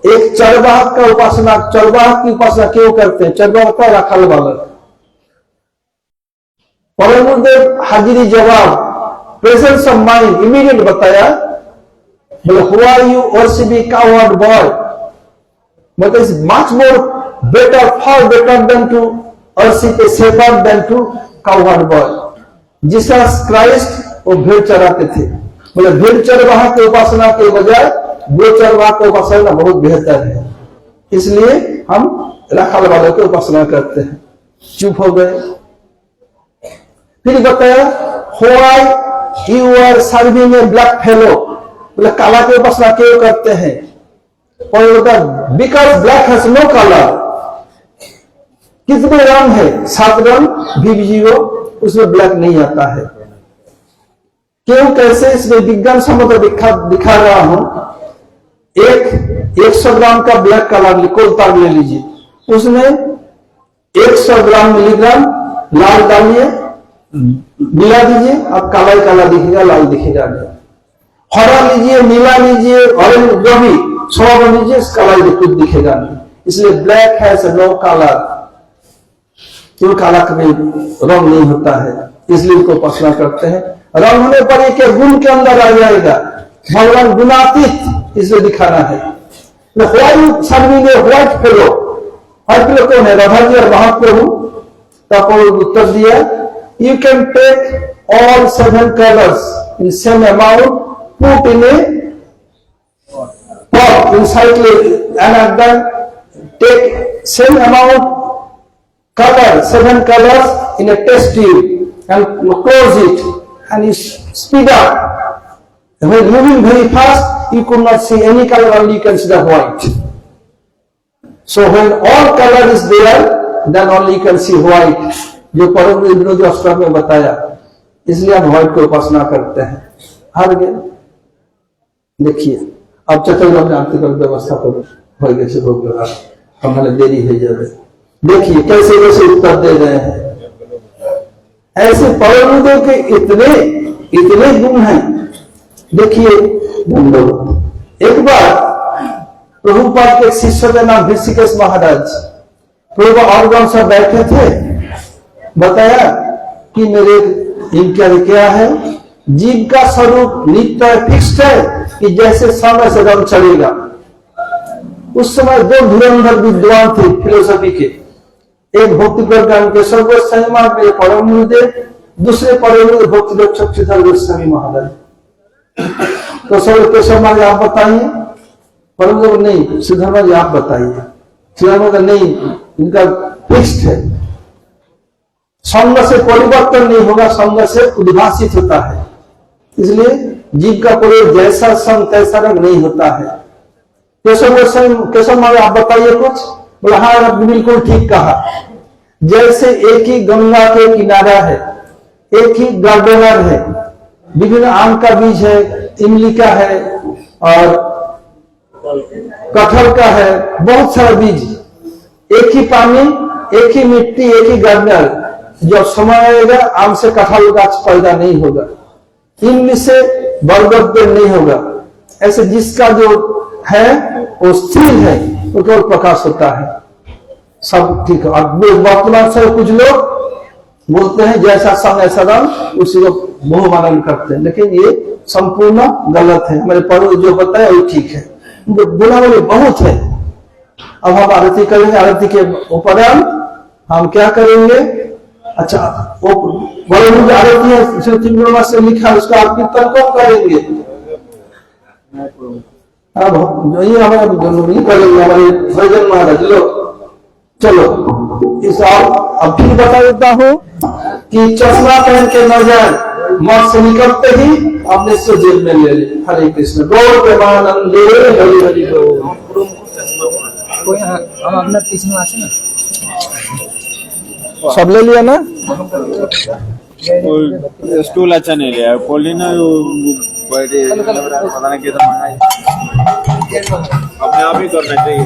एक चरवाहक का उपासना, चरवाहक की उपासना क्यों करते हैं, चरवाहक का रखल बालक। परम गुरुदेव हाजिरी जवाब, प्रेजेंस ऑफ माइंड, इमीडिएट बताया, बोले who are you worshipping coward boy, but is much more better, for better than to worship a shepherd than to coward boy. Jesus Christ वो भेड़ चराते थे, बोले भेड़ चरवाहा की उपासना के बजाय गो चरवाहा की उपासना बहुत बेहतर है, इसलिए हम रखल वालों की उपासना करते हैं। चुप हो गए। फिर बताया you are serving a black fellow, बोले काला के उपासना क्यों करते हैं? और बोलता है because black has no colour. कितने रंग है? 7 रंग, VBGO, उसमें ब्लैक नहीं आता है। क्यों, कैसे? इसमें विज्ञान सम्मत दिखा रहा हूं। 100 ग्राम का ब्लैक कलर कोलतार ले लीजिए, उसमें 100 ग्राम मिलीग्राम लाल डालिए, मिला दीजिए, अब काला ही काला दिखेगा, लाल दिखेगा नहीं। हरा लीजिए, नीला लीजिए, ऑरेंज, जो भी सोना लीजिए, काला कुछ दिखेगा नहीं। इसलिए ब्लैक हैज नो कलर, क्यों? काला कभी रंग नहीं होता है, इसलिए उनको उपासना करते हैं। रंग होने पर एक गुण के अंदर आ जाएगा, भगवान गुणातीत, इसलिए दिखाना है। व्हाइट फेलो, व्हाइट फेलो कौन है? राधा जी और महाप्रभु। तब उत्तर दिया, you can take all 7 colours in same amount, put in a pot inside and then take same amount color, 7 colors in a test tube and close it and you speed up. When moving very fast, you could not see any color, only you can see the white. So when all color is there, then only you can see white. जो परम विनोद अष्टक में बताया, इसलिए हम white को उपासना करते हैं। हार गए। देखिए अब चतुर्थ आर्थिक व्यवस्था पर हो गए से भोग लगा, हमारे देरी हो जाए। देखिए कैसे कैसे उत्तर दे रहे हैं। ऐसे परमदेव के इतने इतने गुण हैं। देखिए धन्यवाद। एक बार प्रभुपाद के शिष्य के नाम ऋषिकेश महाराज प्रभु और सब बैठे थे, बताया कि मेरे इनका क्या है, जीव का स्वरूप नित्य फिक्स्ड है कि जैसे समय से रंग चढ़ेगा। उस समय 2 धुरंधर विद्वान थे फिलोसफी के, एक भक्ति प्रज्ञान के सर्वोत्तम मेरे परम गुरुदेव, दूसरे परम गुरु भक्ति लक्षण गोस्वामी महाराज। तो सब केशव महाराज आप बताइए, परम गुरु नहीं, सिद्धार्थ जी आप बताइए। सिद्धार्थ नहीं, इनका फिक्स्ड है, संग से परिवर्तन नहीं होगा, संग से उद्भासित होता है। इसलिए जीव का कोई जैसा संग तैसा रंग नहीं होता है। केशव महाराज आप बताइए कुछ। बोला हाँ आपने बिल्कुल ठीक कहा। जैसे एक ही गंगा के किनारा है, एक ही गार्डनर है, विभिन्न आम का बीज है, इमली का है और कटहल का है, बहुत सारा बीज, एक ही पानी, एक ही मिट्टी, एक ही गार्डनर। जब समय आएगा आम से कटहल गाछ पैदा नहीं होगा, इनमें से बरगद पेड़ नहीं होगा। ऐसे जिसका जो है वो स्थिर है, वो केवल प्रकाश होता है, सब ठीक है। अब वर्तमान से कुछ लोग बोलते हैं जैसा संग ऐसा रंग, उसी को मोह मानन करते हैं, लेकिन ये संपूर्ण गलत है। हमारे पर्व जो बताया वो ठीक है, गुना बोले बहुत है। अब हम आरती करेंगे, आरती के उपरांत हम क्या करेंगे? अच्छा वो बड़े मुझे आरती है 3 गुणों से लिखा, उसका आप कीर्तन कौन करेंगे? अब ये हमारे करेंगे हमारे भजन महाराज लोग। चलो इस अब फिर बता देता हूँ कि चश्मा पहन के न जाए, मठ से निकलते ही अपने से जेब में ले ले। हरे कृष्ण गौर प्रेमानंदे हरि हरि बोल। कोई हम अपना पीछे में आते ना, सब ले लिया ना? स्टूल अच्छा नहीं लिया, पोली ना पता नहीं कैसा मंगाई, अपने आप ही करना चाहिए।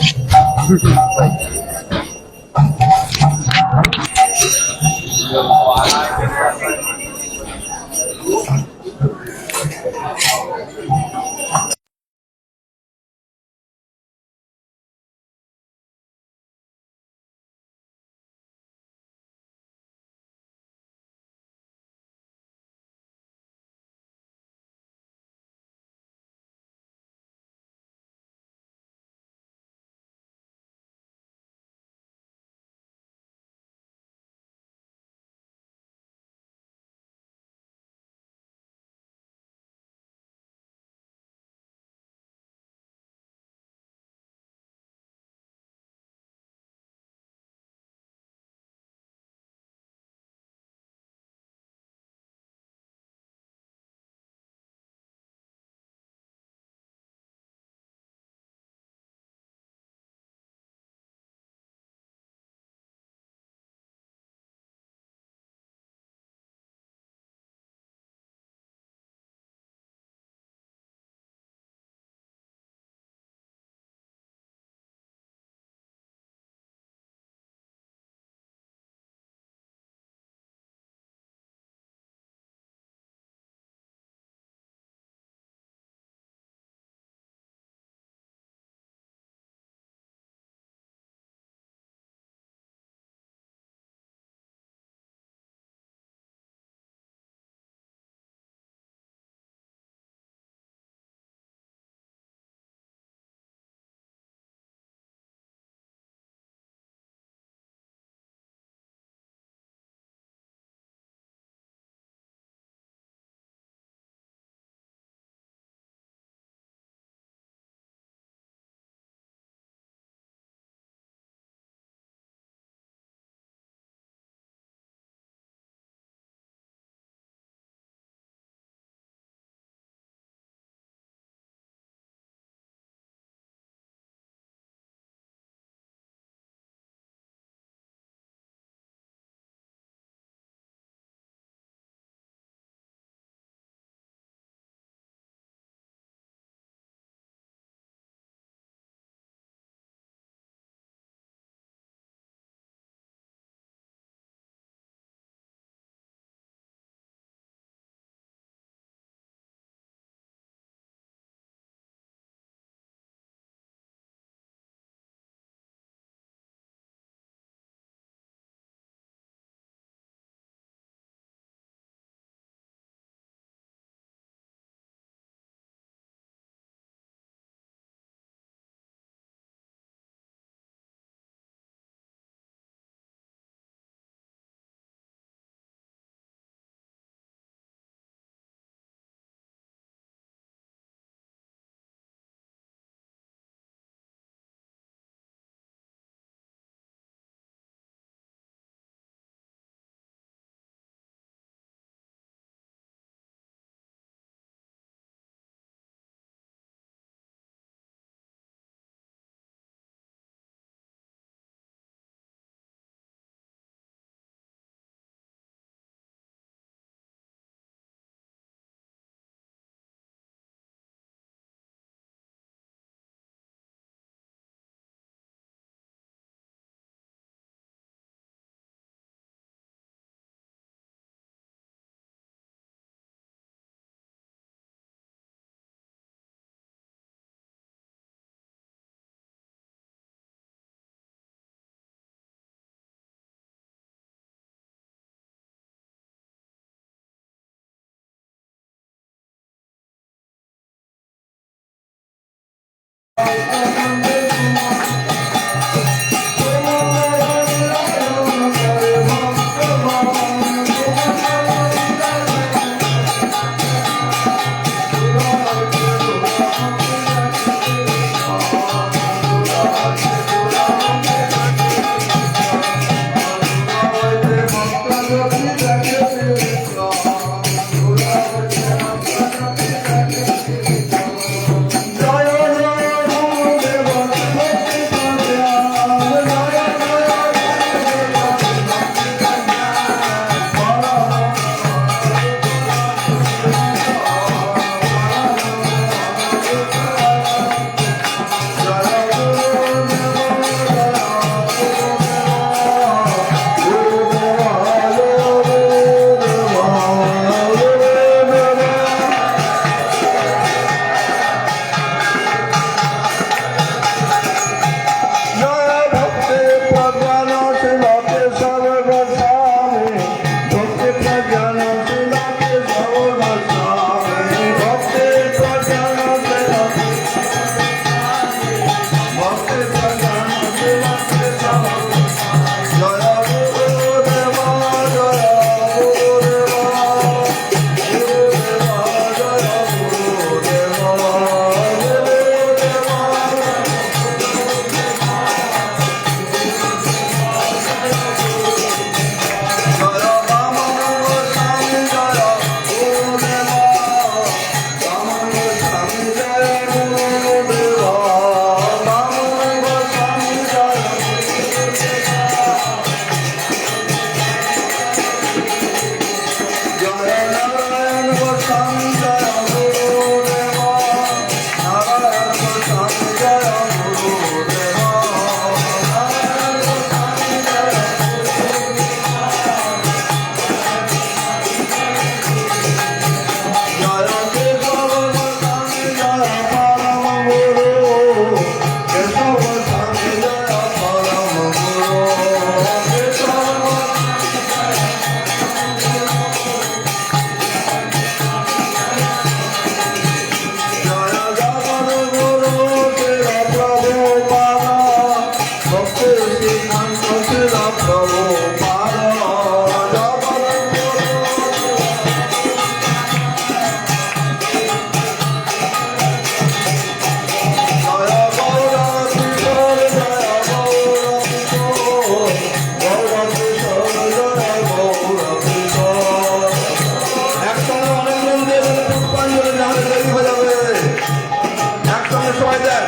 সবাই দেন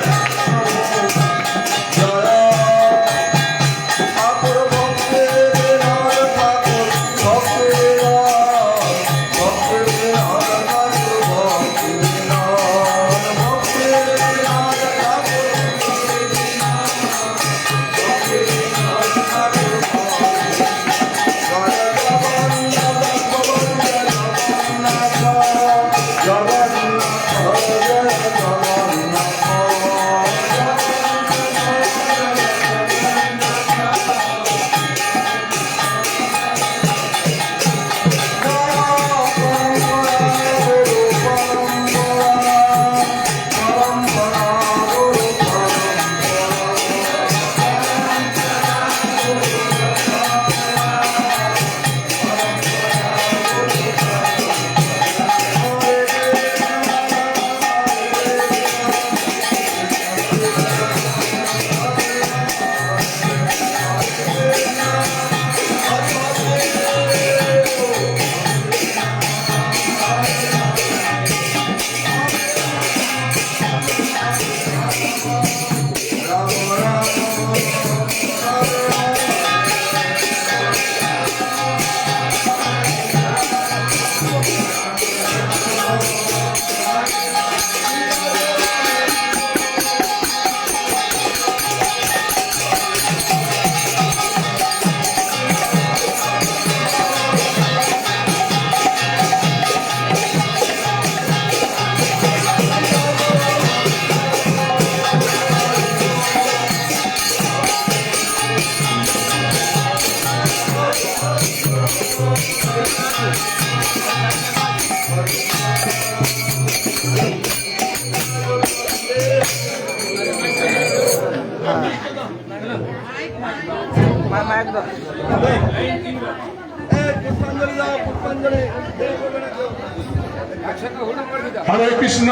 ঠাকুর ভক্তের ঠাকুর ভক্তের ভক্তের ঠাকুর ভক্তের হরে কৃষ্ণ।